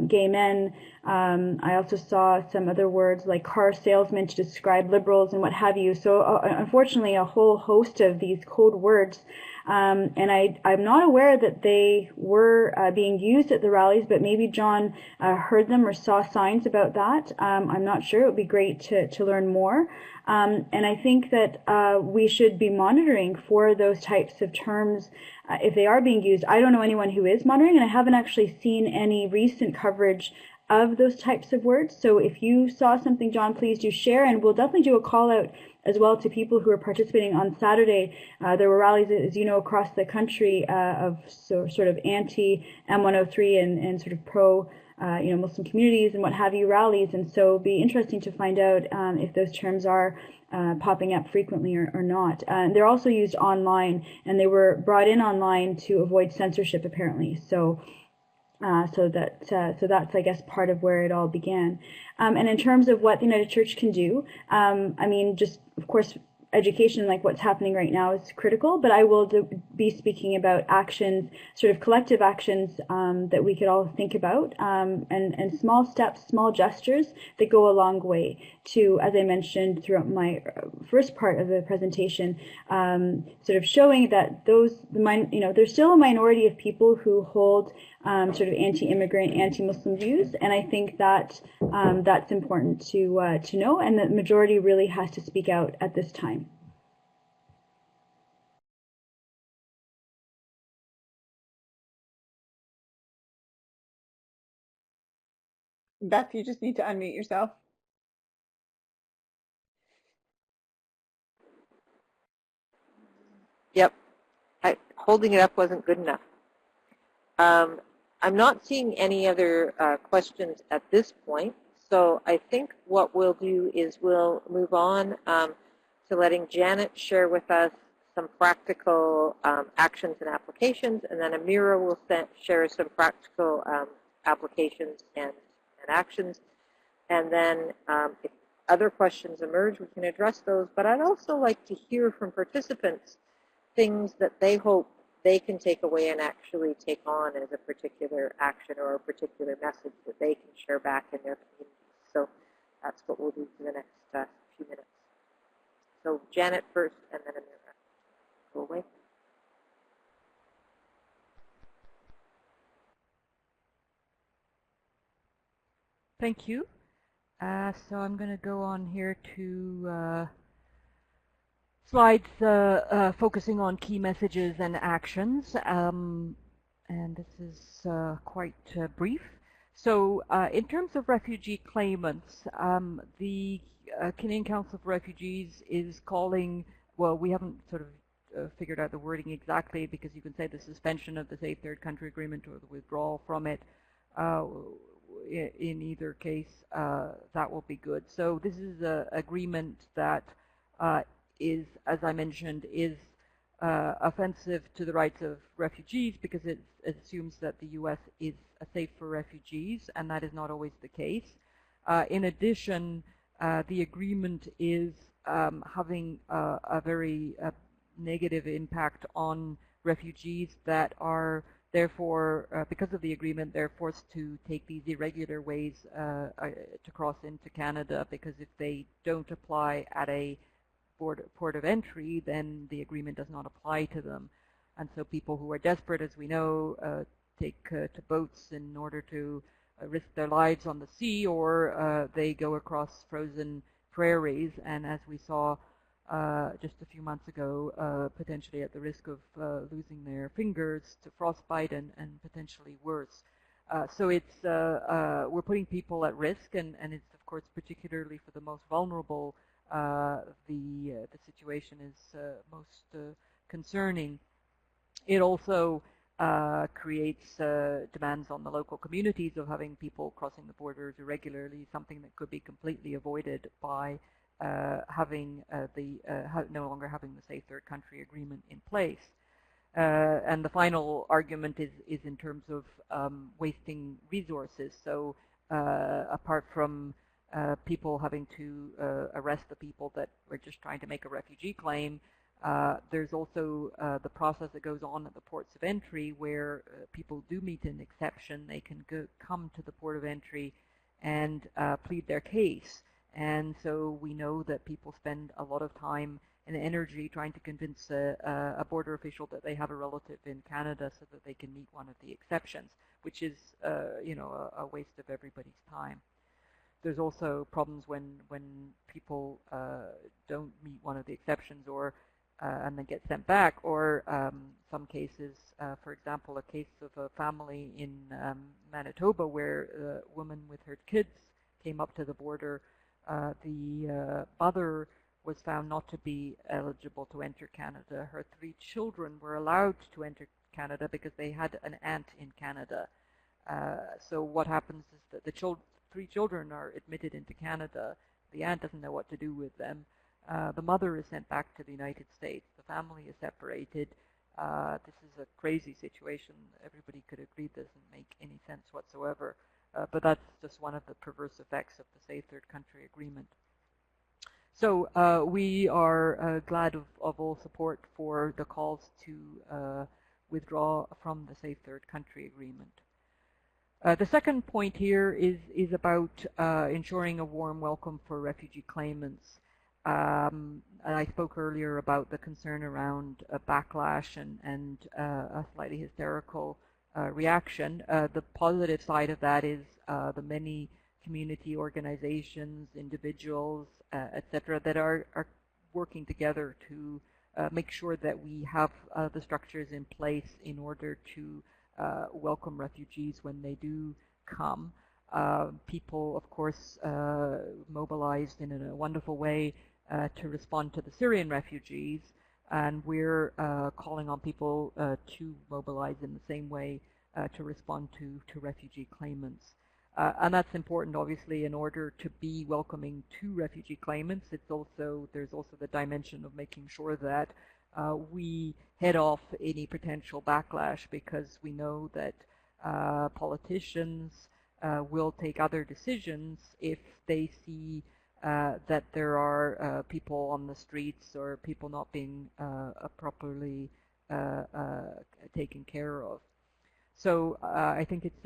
gay men. I also saw some other words like car salesman to describe liberals and what have you. So unfortunately, a whole host of these code words. And I'm not aware that they were being used at the rallies, but maybe John heard them or saw signs about that. I'm not sure. It would be great to learn more. And I think that we should be monitoring for those types of terms if they are being used. I don't know anyone who is monitoring, and I haven't actually seen any recent coverage of those types of words. So if you saw something, John, please do share, and we'll definitely do a call out as well to people who are participating on Saturday. There were rallies, as you know, across the country of sort of anti-M103 and sort of pro Muslim communities and what have you rallies. And so it'll be interesting to find out if those terms are popping up frequently or not. They're also used online, and they were brought in online to avoid censorship, apparently. So that's, I guess, part of where it all began. And in terms of what the United Church can do, I mean, just, of course, education, like what's happening right now, is critical, but I will be speaking about actions, sort of collective actions that we could all think about, and small steps, small gestures that go a long way to, as I mentioned throughout my first part of the presentation, sort of showing that there's still a minority of people who hold sort of anti-immigrant, anti-Muslim views, and I think that that's important to know, and the majority really has to speak out at this time. Beth, you just need to unmute yourself. Yep. Holding it up wasn't good enough. I'm not seeing any other questions at this point, so I think what we'll do is we'll move on to letting Janet share with us some practical actions and applications, and then Amira will share some practical applications and actions. And then if other questions emerge, we can address those. But I'd also like to hear from participants things that they hope they can take away and actually take on as a particular action or a particular message that they can share back in their communities. So that's what we'll do for the next few minutes. So Janet first, and then Amira. Go away. Thank you. So I'm going to go on here to slides focusing on key messages and actions, and this is quite brief. So in terms of refugee claimants, the Canadian Council for Refugees is calling, well, we haven't sort of figured out the wording exactly, because you can say the suspension of the Safe Third Country Agreement or the withdrawal from it. In either case, that will be good. So this is an agreement that is, as I mentioned, is offensive to the rights of refugees, because it assumes that the U.S. is safe for refugees, and that is not always the case. In addition, the agreement is having a very negative impact on refugees that are therefore, because of the agreement, they're forced to take these irregular ways to cross into Canada, because if they don't apply at a port of entry, then the agreement does not apply to them. And so people who are desperate, as we know, take to boats in order to risk their lives on the sea, or they go across frozen prairies, and as we saw just a few months ago, potentially at the risk of losing their fingers to frostbite and potentially worse. So it's we're putting people at risk, and it's of course particularly for the most vulnerable. The situation is most concerning. It also creates demands on the local communities of having people crossing the borders irregularly, something that could be completely avoided by having no longer having the Safe Third Country Agreement in place. And the final argument is in terms of wasting resources. So apart from people having to arrest the people that were just trying to make a refugee claim, there's also the process that goes on at the ports of entry, where people do meet an exception. They can come to the port of entry and plead their case. And so we know that people spend a lot of time and energy trying to convince a border official that they have a relative in Canada so that they can meet one of the exceptions, which is a waste of everybody's time. There's also problems when people don't meet one of the exceptions, or and then get sent back, or some cases, for example, a case of a family in Manitoba where a woman with her kids came up to the border. The mother was found not to be eligible to enter Canada. Her 3 children were allowed to enter Canada because they had an aunt in Canada. So what happens is that the 3 children are admitted into Canada. The aunt doesn't know what to do with them. The mother is sent back to the United States. The family is separated. This is a crazy situation. Everybody could agree this doesn't make any sense whatsoever. But that's just one of the perverse effects of the Safe Third Country Agreement. So we are glad of all support for the calls to withdraw from the Safe Third Country Agreement. The second point here is about ensuring a warm welcome for refugee claimants. And I spoke earlier about the concern around backlash and a slightly hysterical reaction. The positive side of that is the many community organizations, individuals, etc., that are working together to make sure that we have the structures in place in order to welcome refugees when they do come. People, of course, mobilized in a wonderful way to respond to the Syrian refugees, and we're calling on people to mobilize in the same way to respond to refugee claimants. And that's important, obviously, in order to be welcoming to refugee claimants. There's also the dimension of making sure that we head off any potential backlash, because we know that politicians will take other decisions if they see that there are people on the streets or people not being properly taken care of. So I think it's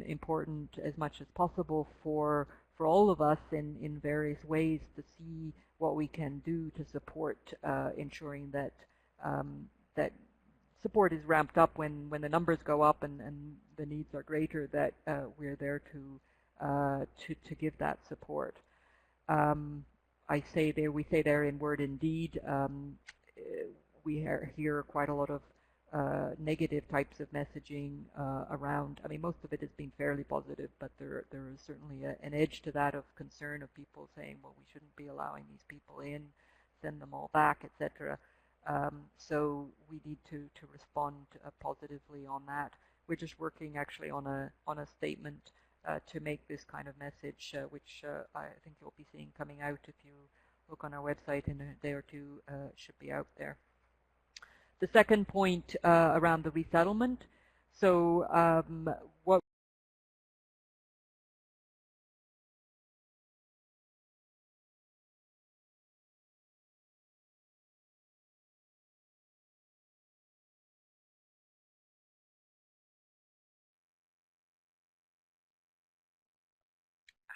important as much as possible for all of us in various ways to see what we can do to support ensuring that that support is ramped up when the numbers go up and the needs are greater, that we're there to give that support. We say there in word and deed. We hear quite a lot of negative types of messaging around. I mean, most of it has been fairly positive, but there is certainly an edge to that of concern of people saying, well, we shouldn't be allowing these people in, send them all back, etc. So we need to respond positively on that. We're just working actually on a statement to make this kind of message, which I think you'll be seeing coming out if you look on our website in a day or two. It should be out there. The second point around the resettlement. So what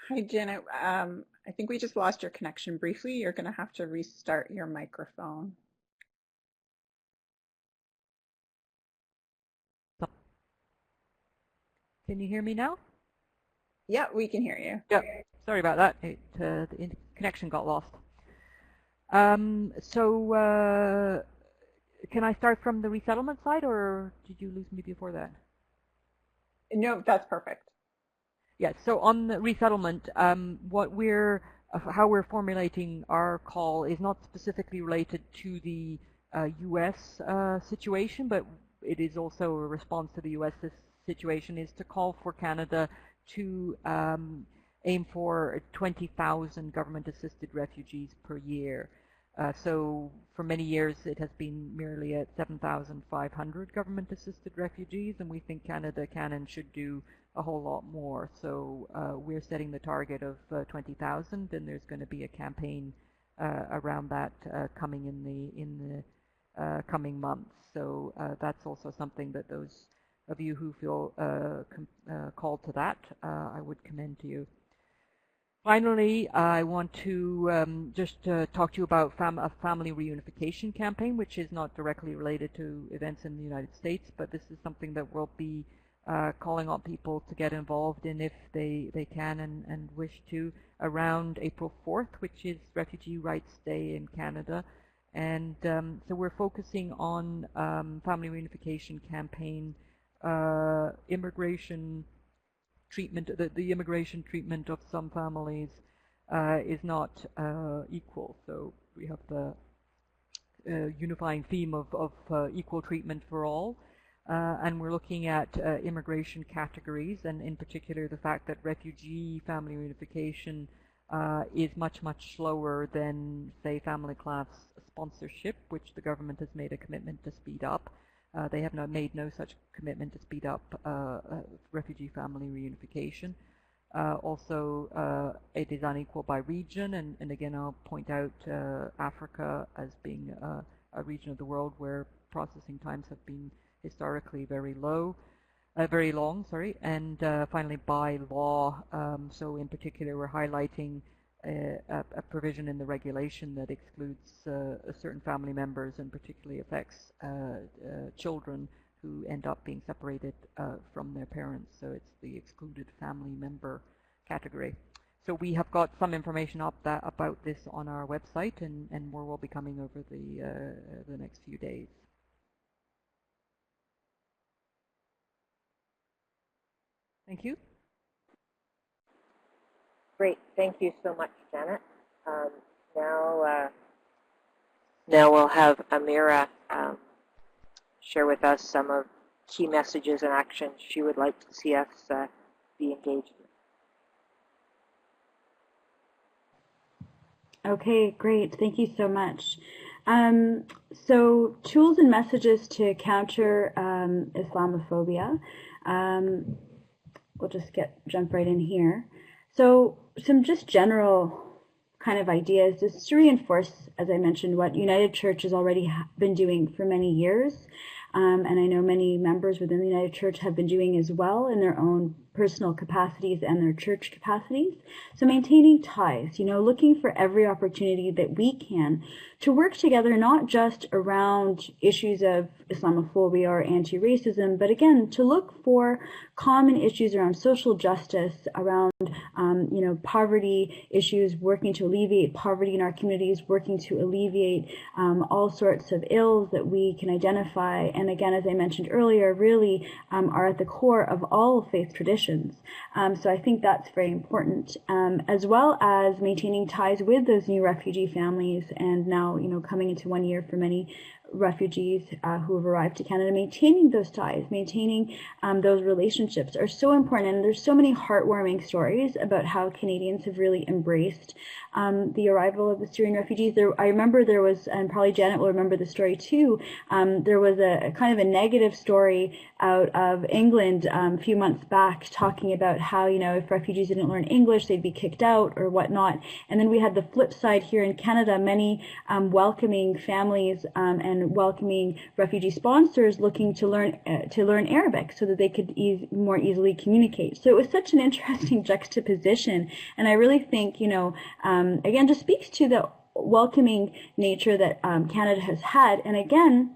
Hi, Janet. I think we just lost your connection briefly. You're going to have to restart your microphone. Can you hear me now? Yeah, we can hear you. Yeah, sorry about that. The connection got lost. So can I start from the resettlement side, or did you lose me before that? No, that's perfect. Yeah, so on the resettlement, how we're formulating our call is not specifically related to the U.S. Situation, but it is also a response to the U.S. situation, is to call for Canada to aim for 20,000 government-assisted refugees per year. So for many years it has been merely at 7,500 government-assisted refugees, and we think Canada can and should do a whole lot more. So we're setting the target of 20,000, and there's going to be a campaign around that coming in the coming months. So that's also something that those of you who feel called to that, I would commend to you. Finally, I want to just talk to you about a family reunification campaign, which is not directly related to events in the United States, but this is something that we'll be calling on people to get involved in if they can and wish to, around April 4th, which is Refugee Rights Day in Canada. And so we're focusing on family reunification campaign, immigration treatment. The immigration treatment of some families is not equal. So we have the unifying theme of equal treatment for all. And we're looking at immigration categories, and in particular the fact that refugee family reunification is much, much slower than, say, family class sponsorship, which the government has made a commitment to speed up. They have not made no such commitment to speed up refugee family reunification. Also, it is unequal by region, and again I'll point out Africa as being a region of the world where processing times have been historically very long, and finally by law. So in particular we're highlighting a provision in the regulation that excludes certain family members and particularly affects children who end up being separated from their parents. So it's the excluded family member category. So we have got some information about this on our website, and more will be coming over the next few days. Thank you. Great. Thank you so much, Janet. Now we'll have Amira share with us some of key messages and actions she would like to see us be engaged in. Okay, great. Thank you so much. So tools and messages to counter Islamophobia. We'll just jump right in here. So some just general kind of ideas just to reinforce, as I mentioned, what United Church has already been doing for many years. And I know many members within the United Church have been doing as well in their own personal capacities and their church capacities. So maintaining ties, looking for every opportunity that we can to work together, not just around issues of Islamophobia or anti-racism, but again, to look for common issues around social justice, around, poverty issues, working to alleviate poverty in our communities, working to alleviate all sorts of ills that we can identify. And again, as I mentioned earlier, really are at the core of all faith traditions. So I think that's very important, as well as maintaining ties with those new refugee families, and now, coming into 1 year for many refugees who have arrived to Canada, maintaining those ties, maintaining those relationships are so important. And there's so many heartwarming stories about how Canadians have really embraced the arrival of the Syrian refugees. I remember there was, and probably Janet will remember the story too, there was a kind of a negative story out of England a few months back talking about how, if refugees didn't learn English, they'd be kicked out or whatnot. And then we had the flip side here in Canada, many welcoming families and welcoming refugee sponsors looking to learn Arabic so that they could more easily communicate. So it was such an interesting juxtaposition, and I really think, again, just speaks to the welcoming nature that Canada has had, and again,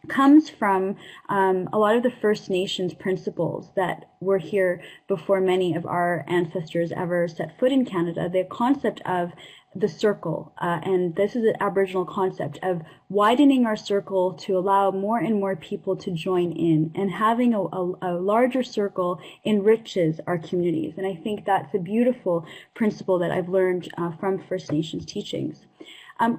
comes from a lot of the First Nations principles that were here before many of our ancestors ever set foot in Canada. The concept of the circle, and this is an Aboriginal concept of widening our circle to allow more and more people to join in, and having a larger circle enriches our communities. And I think that's a beautiful principle that I've learned from First Nations teachings.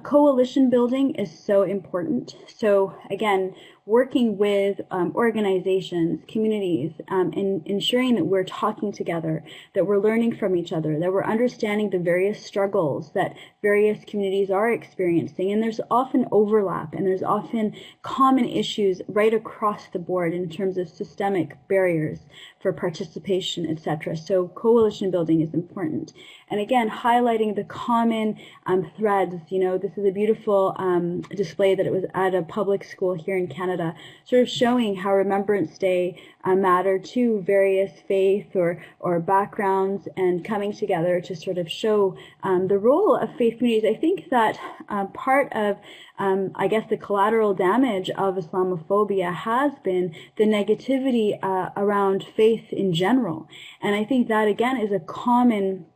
Coalition building is so important. So again, working with organizations, communities, and ensuring that we're talking together, that we're learning from each other, that we're understanding the various struggles that various communities are experiencing. And there's often overlap, and there's often common issues right across the board in terms of systemic barriers for participation, etc. So coalition building is important. And again, highlighting the common threads. This is a beautiful display that it was at a public school here in Canada, sort of showing how Remembrance Day mattered to various faith or backgrounds, and coming together to sort of show the role of faith communities. I think that part of I guess the collateral damage of Islamophobia has been the negativity around faith in general. And I think that, again, is a common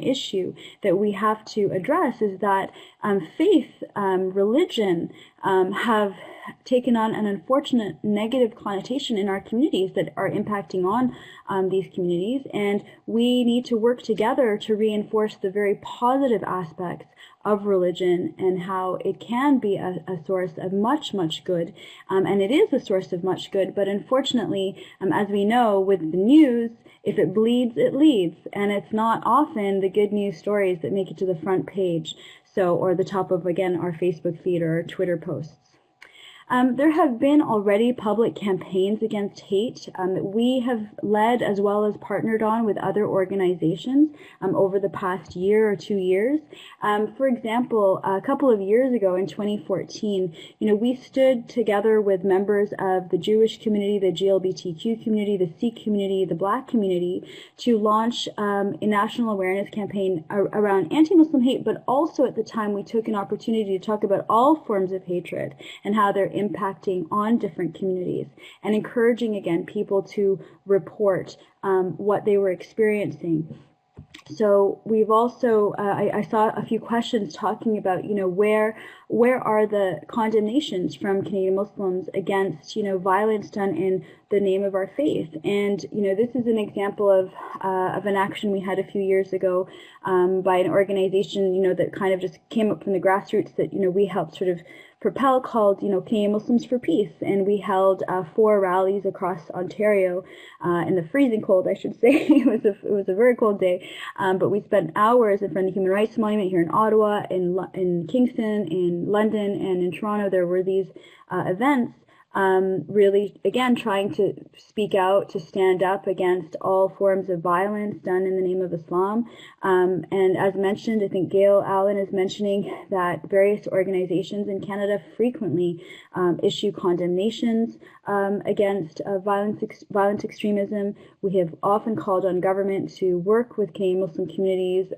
issue that we have to address, is that faith, religion have taken on an unfortunate negative connotation in our communities that are impacting on these communities. And we need to work together to reinforce the very positive aspects of religion and how it can be a source of much, much good. And it is a source of much good. But unfortunately, as we know with the news, if it bleeds, it leads. And it's not often the good news stories that make it to the front page, or the top of, again, our Facebook feed or our Twitter posts. There have been already public campaigns against hate that we have led as well as partnered on with other organizations over the past year or 2 years. For example, a couple of years ago in 2014, we stood together with members of the Jewish community, the GLBTQ community, the Sikh community, the Black community, to launch a national awareness campaign around anti-Muslim hate, but also at the time we took an opportunity to talk about all forms of hatred and how they're impacting on different communities, and encouraging, again, people to report what they were experiencing. So we've also, I saw a few questions talking about, where where are the condemnations from Canadian Muslims against, violence done in the name of our faith? And, this is an example of an action we had a few years ago by an organization, that kind of just came up from the grassroots that, we helped sort of propel, called, Canadian Muslims for Peace. And we held 4 rallies across Ontario in the freezing cold, I should say. It was a very cold day. But we spent hours in front of the Human Rights Monument here in Ottawa, in Kingston, in London, and in Toronto. There were these events. Really, again, trying to speak out, to stand up against all forms of violence done in the name of Islam. And as mentioned, I think Gail Allen is mentioning that various organizations in Canada frequently issue condemnations against violent extremism. We have often called on government to work with Canadian Muslim communities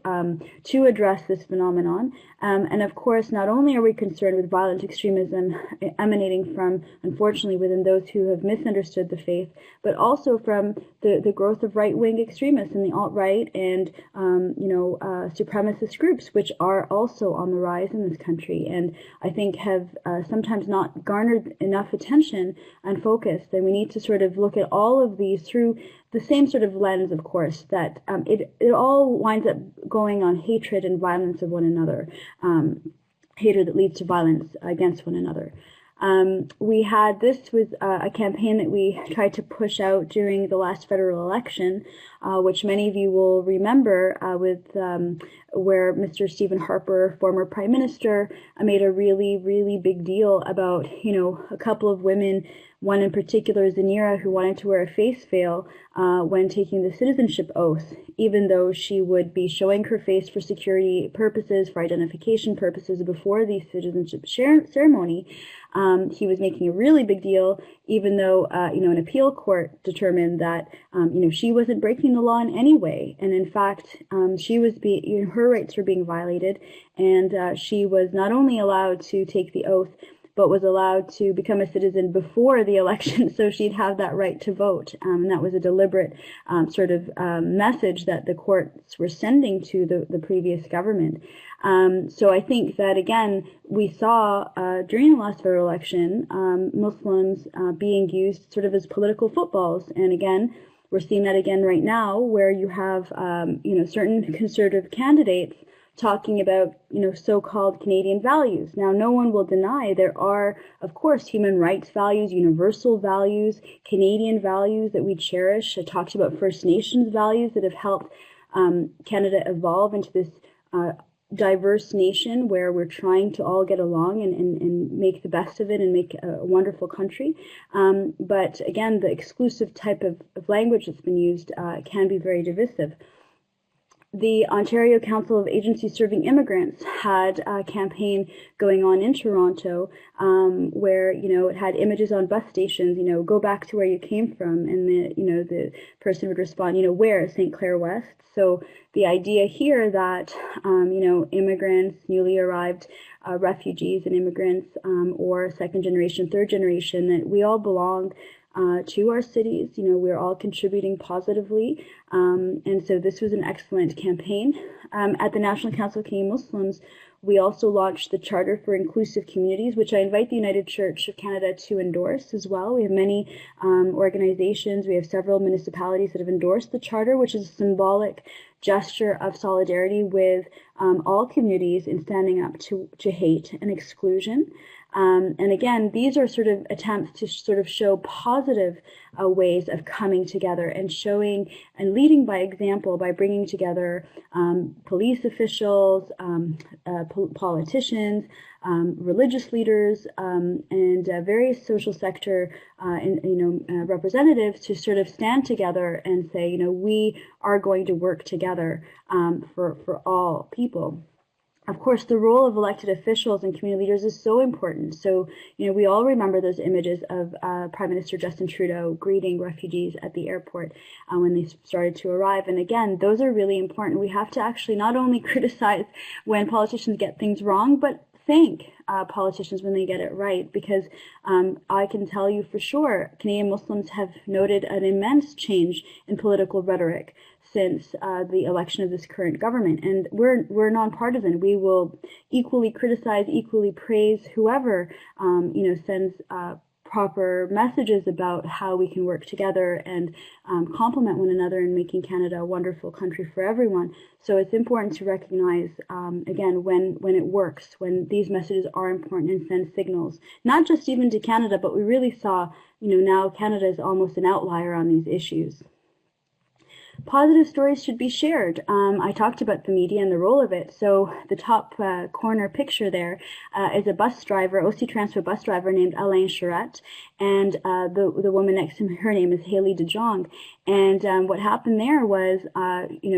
to address this phenomenon. And of course, not only are we concerned with violent extremism emanating from, unfortunately, within those who have misunderstood the faith, but also from the growth of right-wing extremists in the alt-right and, supremacist groups, which are also on the rise in this country, and I think have sometimes not garnered enough attention and focus. And we need to sort of look at all of these through the same sort of lens, of course, that it all winds up going on hatred and violence of one another, hatred that leads to violence against one another. This was a campaign that we tried to push out during the last federal election, which many of you will remember, where Mr. Stephen Harper, former Prime Minister, made a really, really big deal about, a couple of women, one in particular, Amira, who wanted to wear a face veil when taking the citizenship oath, even though she would be showing her face for security purposes, for identification purposes before the citizenship ceremony. He was making a really big deal, even though, an appeal court determined that, she wasn't breaking the law in any way. And in fact, she was her rights were being violated, and she was not only allowed to take the oath, but was allowed to become a citizen before the election, so she'd have that right to vote. And that was a deliberate message that the courts were sending to the previous government. So I think that, again, we saw during the last federal election Muslims being used sort of as political footballs. And again, we're seeing that again right now, where you have certain conservative candidates talking about, so-called Canadian values. Now, no one will deny there are, of course, human rights values, universal values, Canadian values that we cherish. I talked about First Nations values that have helped Canada evolve into this diverse nation where we're trying to all get along and make the best of it and make a wonderful country. But again, the exclusive type of language that's been used can be very divisive. The Ontario Council of Agencies Serving Immigrants had a campaign going on in Toronto where, it had images on bus stations, go back to where you came from. And the person would respond, where? St. Clair West. So the idea here that, immigrants, newly arrived refugees and immigrants, or second generation, third generation, that we all belong to our cities. We're all contributing positively. And so this was an excellent campaign. At the National Council of Canadian Muslims, we also launched the Charter for Inclusive Communities, which I invite the United Church of Canada to endorse as well. We have many organizations. We have several municipalities that have endorsed the Charter, which is a symbolic gesture of solidarity with all communities in standing up to hate and exclusion. And again, these are sort of attempts to sort of show positive ways of coming together and showing and leading by example by bringing together police officials, politicians, religious leaders, and various social sector representatives to sort of stand together and say, we are going to work together for all people. Of course, the role of elected officials and community leaders is so important. So, we all remember those images of Prime Minister Justin Trudeau greeting refugees at the airport when they started to arrive. And again, those are really important. We have to actually not only criticize when politicians get things wrong, but thank politicians when they get it right, because I can tell you for sure Canadian Muslims have noted an immense change in political rhetoric since the election of this current government. And we're nonpartisan. We will equally criticize, equally praise whoever sends proper messages about how we can work together and complement one another in making Canada a wonderful country for everyone. So it's important to recognize, again, when it works, when these messages are important and send signals, not just even to Canada, but we really saw, now Canada is almost an outlier on these issues. Positive stories should be shared. I talked about the media and the role of it. So the top corner picture there is a bus driver, OC Transfer bus driver named Alain Charette, and the woman next to her name is Haley de Jong. And what happened there was,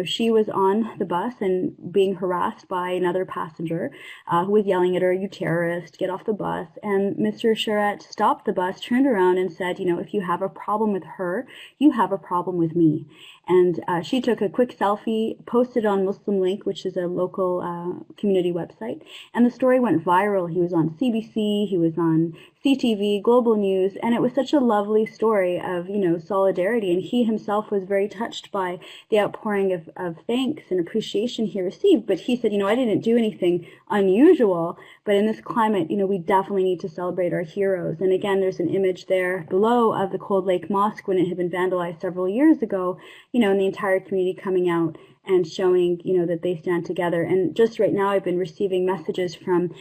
she was on the bus and being harassed by another passenger who was yelling at her, "You terrorist, get off the bus." And Mr. Charette stopped the bus, turned around and said, if you have a problem with her, you have a problem with me. And she took a quick selfie, posted on Muslim Link, which is a local community website, and the story went viral. He was on CBC, he was on CTV, Global News, and it was such a lovely story of, solidarity. And he himself was very touched by the outpouring of thanks and appreciation he received. But he said, I didn't do anything unusual, but in this climate, we definitely need to celebrate our heroes. And again, there's an image there below of the Cold Lake Mosque when it had been vandalized several years ago, and the entire community coming out and showing, that they stand together. And just right now, I've been receiving messages from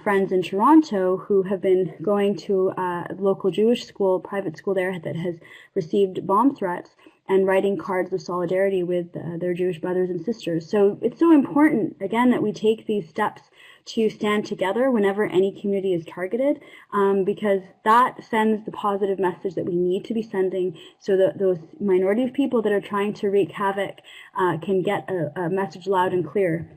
friends in Toronto who have been going to a local Jewish school, private school there that has received bomb threats, and writing cards of solidarity with their Jewish brothers and sisters. So it's so important, again, that we take these steps to stand together whenever any community is targeted, because that sends the positive message that we need to be sending so that those minority of people that are trying to wreak havoc can get a message loud and clear.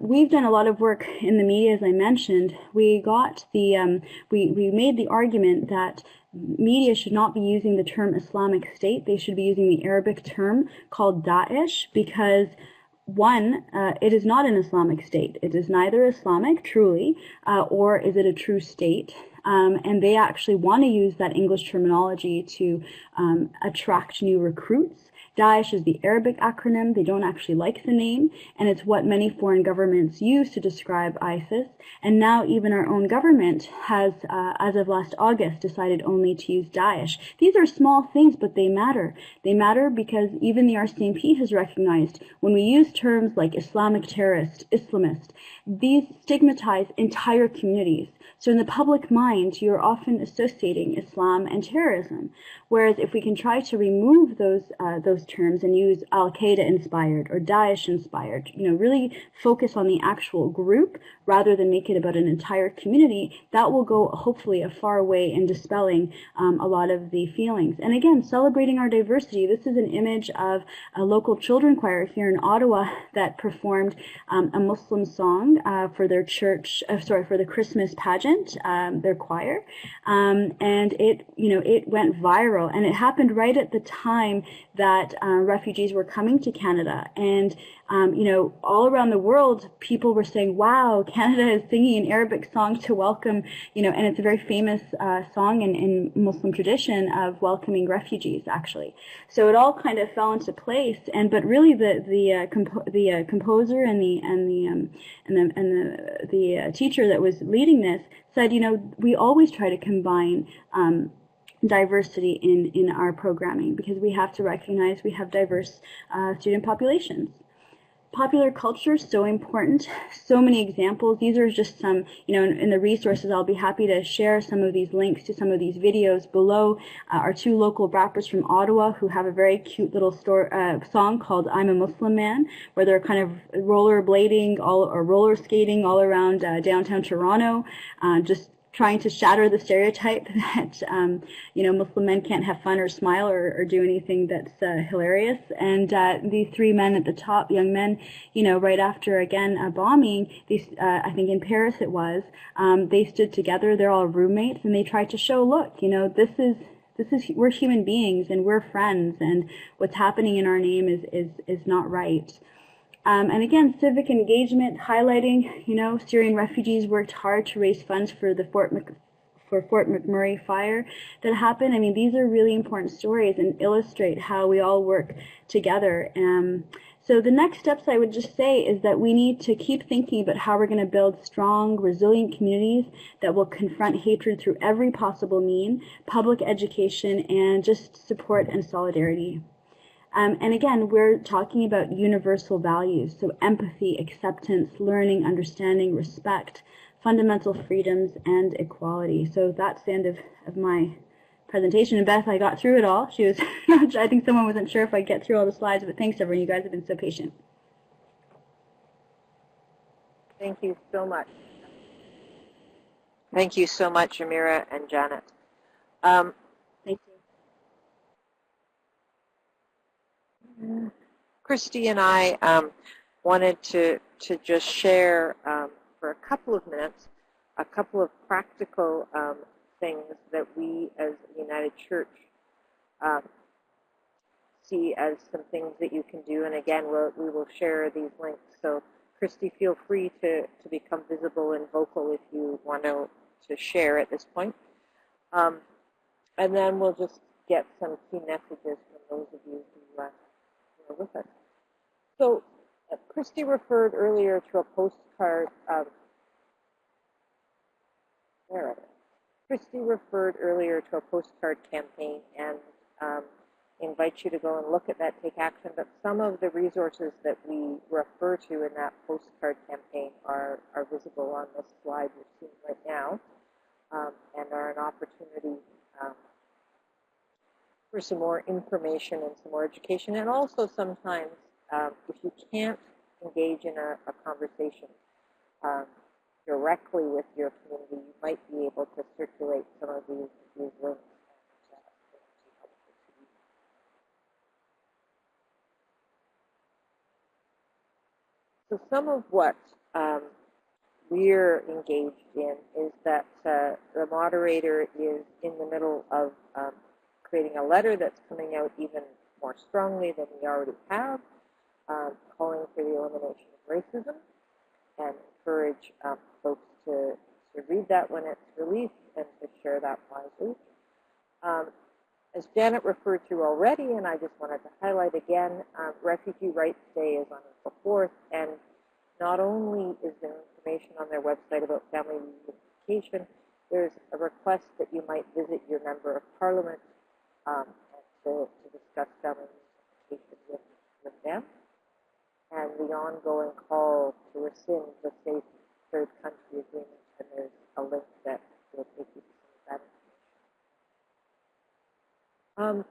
We've done a lot of work in the media, as I mentioned. We got the we made the argument that media should not be using the term Islamic State. They should be using the Arabic term called Daesh, because one, it is not an Islamic state. It is neither Islamic, truly, or is it a true state. And they actually want to use that English terminology to attract new recruits. Daesh is the Arabic acronym. They don't actually like the name, and it's what many foreign governments use to describe ISIS. And now even our own government has, as of last August, decided only to use Daesh. These are small things, but they matter. They matter because even the RCMP has recognized when we use terms like Islamic terrorist, Islamist, these stigmatize entire communities. So in the public mind, you're often associating Islam and terrorism. Whereas if we can try to remove those terms and use Al-Qaeda inspired or Daesh inspired, really focus on the actual group rather than make it about an entire community, that will go hopefully a far way in dispelling a lot of the feelings. And again, celebrating our diversity. This is an image of a local children choir here in Ottawa that performed a Muslim song for their church, for the Christmas pageant, their choir, and it went viral, and it happened right at the time that refugees were coming to Canada, and all around the world, people were saying, "Wow, Canada is singing an Arabic song to welcome," and it's a very famous song in Muslim tradition of welcoming refugees, actually. So it all kind of fell into place, but really the composer and the teacher that was leading this said, we always try to combine diversity in our programming because we have to recognize we have diverse student populations. Popular culture is so important. So many examples. These are just some, in the resources. I'll be happy to share some of these links to some of these videos below. Our two local rappers from Ottawa who have a very cute little song called "I'm a Muslim Man," where they're kind of rollerblading or roller skating all around downtown Toronto, just trying to shatter the stereotype that Muslim men can't have fun or smile or do anything that's hilarious. And these three men at the top, young men, right after again a bombing, these I think in Paris it was, they stood together. They're all roommates, and they tried to show, look, this is we're human beings and we're friends, and what's happening in our name is not right. And again, civic engagement, highlighting, Syrian refugees worked hard to raise funds for the for Fort McMurray fire that happened. I mean, these are really important stories and illustrate how we all work together. So the next steps I would just say is that we need to keep thinking about how we're going to build strong, resilient communities that will confront hatred through every possible mean, public education, and just support and solidarity. And again, we're talking about universal values, so empathy, acceptance, learning, understanding, respect, fundamental freedoms, and equality. So that's the end of my presentation. And Beth, I got through it all. She was, I think someone wasn't sure if I'd get through all the slides, but thanks everyone. You guys have been so patient. Thank you so much. Thank you so much, Amira and Janet. Thank you. Christy and I wanted to just share for a couple of minutes a couple of practical things that we as a United Church see as some things that you can do. And again, we will share these links. So Christy, feel free to become visible and vocal if you want to share at this point. And then we'll just get some key messages from those of you who are with us. So Christy referred earlier to a postcard. There it is. Christy referred earlier to a postcard campaign, and invite you to go and look at that, take action. But some of the resources that we refer to in that postcard campaign are visible on this slide you're seeing right now, and are an opportunity for some more information and some more education. And also sometimes, if you can't engage in a conversation directly with your community, you might be able to circulate some of these links. So some of what we're engaged in is that the moderator is in the middle of creating a letter that's coming out even more strongly than we already have, calling for the elimination of racism, and encourage folks to read that when it's released and to share that wisely. As Janet referred to already, and I just wanted to highlight again, Refugee Rights Day is on April 4th, and not only is there information on their website about family reunification, there's a request that you might visit your Member of Parliament and to discuss family reunification with them, and the ongoing call to rescind the Safe Third Country Agreement, and there's a link that will take you to that information.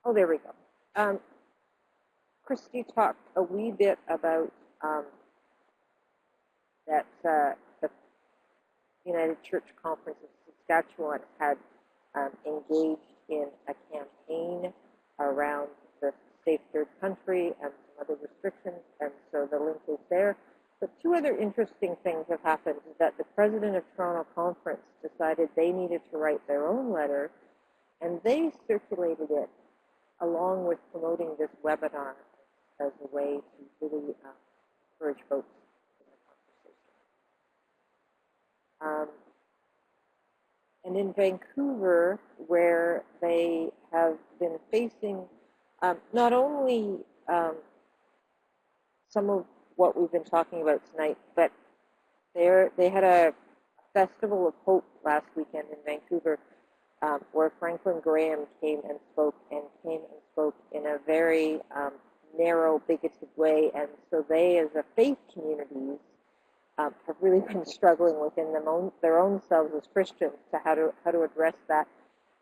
Oh, there we go. Christy talked a wee bit about that the United Church Conference of Saskatchewan had engaged in a campaign around the Safe Third Country and some other restrictions, and so the link is there. But two other interesting things have happened. Is that the president of Toronto Conference decided they needed to write their own letter, and they circulated it along with promoting this webinar as a way to really encourage folks in the conversation. And in Vancouver, where they have been facing not only some of what we've been talking about tonight, but they had a Festival of Hope last weekend in Vancouver, where Franklin Graham came and spoke in a very narrow, bigoted way, and so they, as a faith community, have really been struggling within their own selves as Christians to how to address that.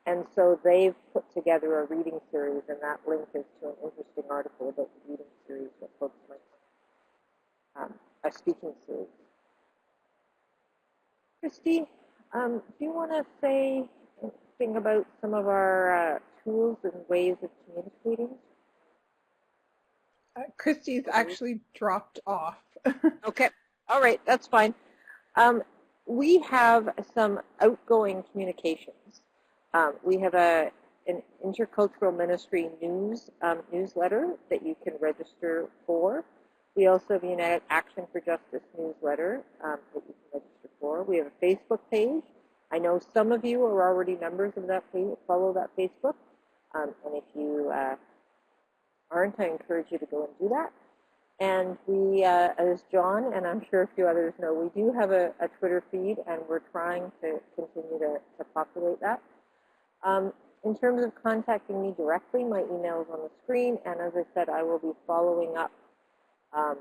And so they've put together a reading series, and that link is to an interesting article about the reading series that folks might a speaking series. Christy, do you want to say anything about some of our tools and ways of communicating? Christy's actually dropped off. Okay, all right, that's fine. We have some outgoing communications. We have an intercultural ministry newsletter that you can register for. We also have a United Action for Justice newsletter that you can register for. We have a Facebook page. I know some of you are already members of that page, follow that Facebook. And if you aren't, I encourage you to go and do that. And we, as John and I'm sure a few others know, we do have a Twitter feed, and we're trying to continue to populate that. In terms of contacting me directly, my email is on the screen, and as I said, I will be following up and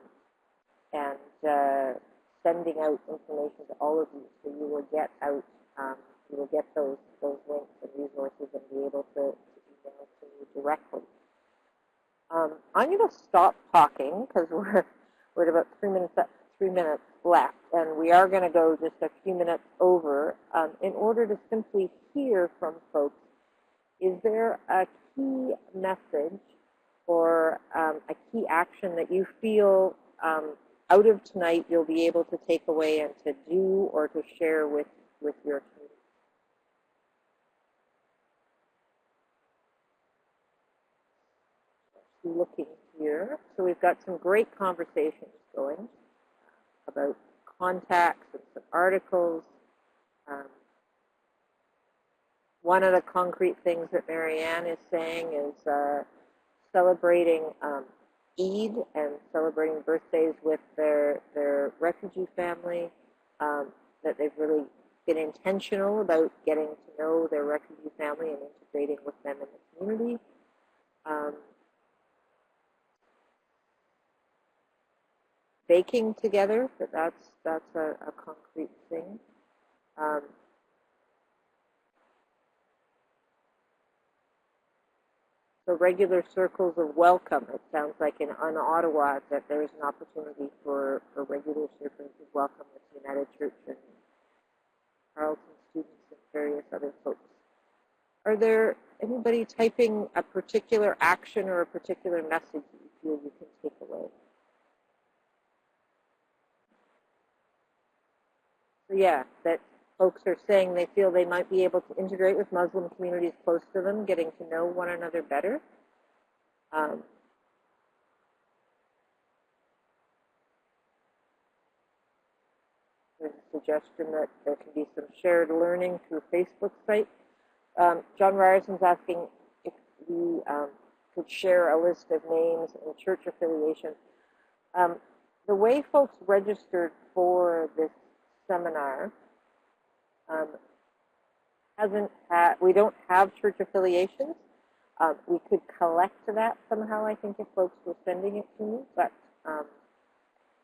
sending out information to all of you, so you will get out, you will get those links and resources and be able to email to me directly. I'm going to stop talking because we're at about 3 minutes left, and we are going to go just a few minutes over in order to simply hear from folks. Is there a key message or a key action that you feel out of tonight you'll be able to take away and to do or to share with your community? Looking here. So we've got some great conversations going about contacts and some articles. One of the concrete things that Marianne is saying is celebrating Eid and celebrating birthdays with their refugee family, that they've really been intentional about getting to know their refugee family and integrating with them in the community. Baking together, that's a concrete thing. So regular circles of welcome. It sounds like in Ottawa that there is an opportunity for regular circles of welcome with United Church and Carleton students and various other folks. Are there anybody typing a particular action or a particular message that you feel you can take away? So yeah, that folks are saying they feel they might be able to integrate with Muslim communities close to them, getting to know one another better. There's a suggestion that there can be some shared learning through Facebook site. John Ryerson's asking if we could share a list of names and church affiliations. The way folks registered for this seminar we don't have church affiliations. We could collect that somehow, I think, if folks were sending it to me, but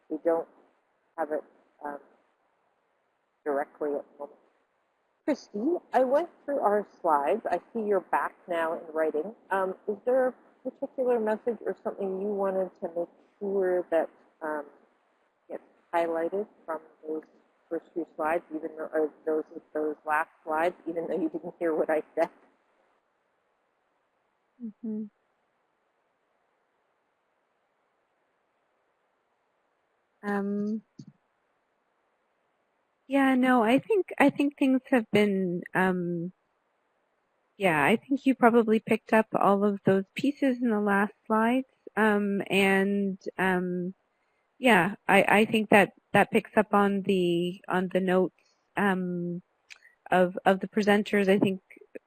we don't have it directly at the moment. Christy, I went through our slides. I see you're back now in writing. Is there a particular message or something you wanted to make sure that gets highlighted from those first few slides, even though, or those last slides, even though you didn't hear what I said? Mm-hmm. Yeah, no, I think things have been, yeah, I think you probably picked up all of those pieces in the last slides, yeah, I think that picks up on the notes of the presenters. I think,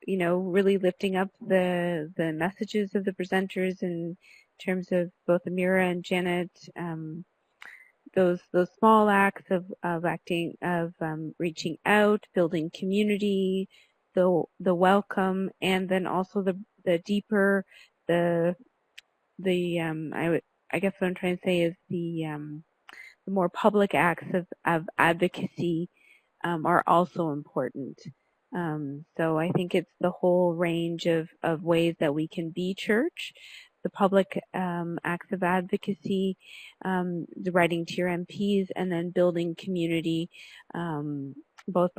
you know, really lifting up the messages of the presenters in terms of both Amira and Janet. Those small acts of reaching out, building community, the welcome, and then also the deeper I guess what I'm trying to say is the more public acts of advocacy are also important. So I think it's the whole range of ways that we can be church, the public acts of advocacy, the writing to your MPs, and then building community, both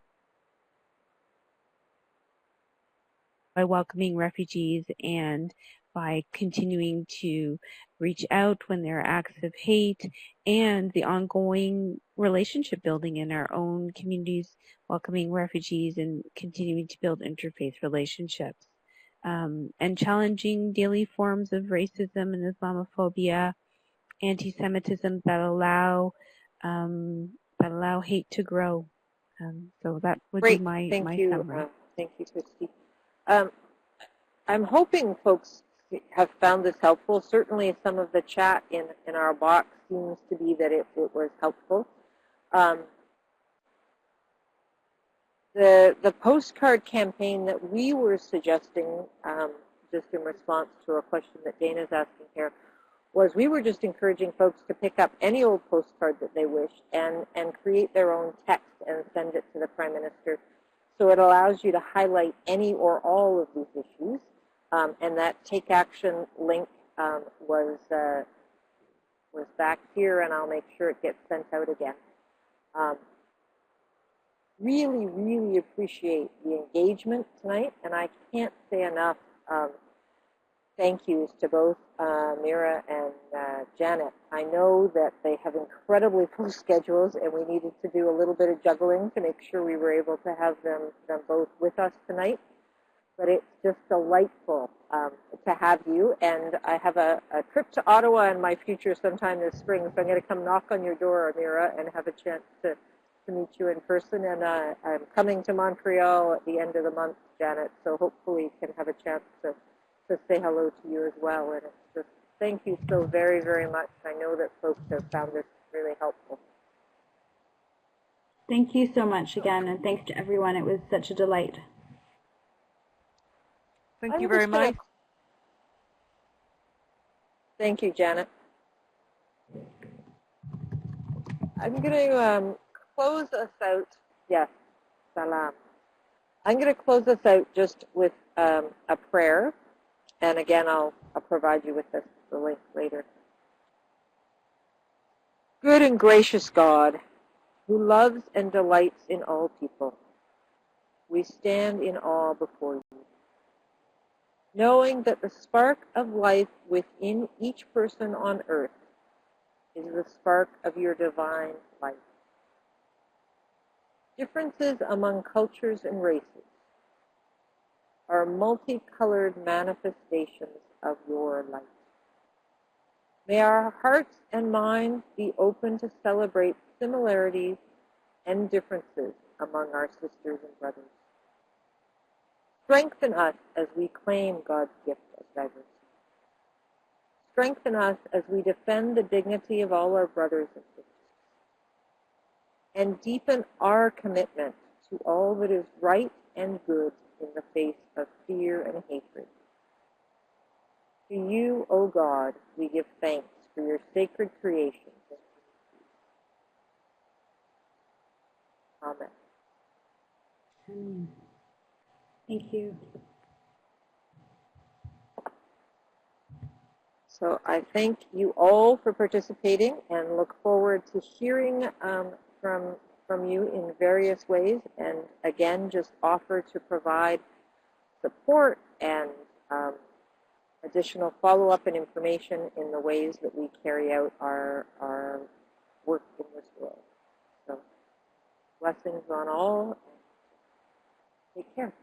by welcoming refugees and by continuing to reach out when there are acts of hate, and the ongoing relationship building in our own communities, welcoming refugees and continuing to build interfaith relationships, and challenging daily forms of racism and Islamophobia, anti-Semitism that allow hate to grow. So that would Great. be my Thank you. summary. Thank you, Christy. I'm hoping folks have found this helpful. Certainly some of the chat in our box seems to be that it was helpful. The postcard campaign that we were suggesting, just in response to a question that Dana's asking here, was we were just encouraging folks to pick up any old postcard that they wished and create their own text and send it to the Prime Minister. So it allows you to highlight any or all of these issues. And that Take Action link was back here, and I'll make sure it gets sent out again. Really, really appreciate the engagement tonight, and I can't say enough thank yous to both Amira and Janet. I know that they have incredibly full schedules, and we needed to do a little bit of juggling to make sure we were able to have them both with us tonight. But it's just delightful to have you. And I have a trip to Ottawa in my future sometime this spring, so I'm going to come knock on your door, Amira, and have a chance to meet you in person. And I'm coming to Montreal at the end of the month, Janet, so hopefully can have a chance to say hello to you as well. And it's just thank you so very, very much. I know that folks have found this really helpful. Thank you so much again, and thanks to everyone. It was such a delight. Thank you very much. Thank you, Janet. I'm going to close us out. Yes, salam. I'm going to close us out just with a prayer. And again, I'll provide you with the link later. Good and gracious God, who loves and delights in all people, we stand in awe before you, knowing that the spark of life within each person on earth is the spark of your divine life. Differences among cultures and races are multicolored manifestations of your light. May our hearts and minds be open to celebrate similarities and differences among our sisters and brothers. Strengthen us as we claim God's gift of diversity. Strengthen us as we defend the dignity of all our brothers and sisters. And deepen our commitment to all that is right and good in the face of fear and hatred. To you, O God, we give thanks for your sacred creations. Amen. Thank you. So I thank you all for participating and look forward to hearing from you in various ways, and again just offer to provide support and additional follow-up and information in the ways that we carry out our work in this world. So blessings on all. Take care.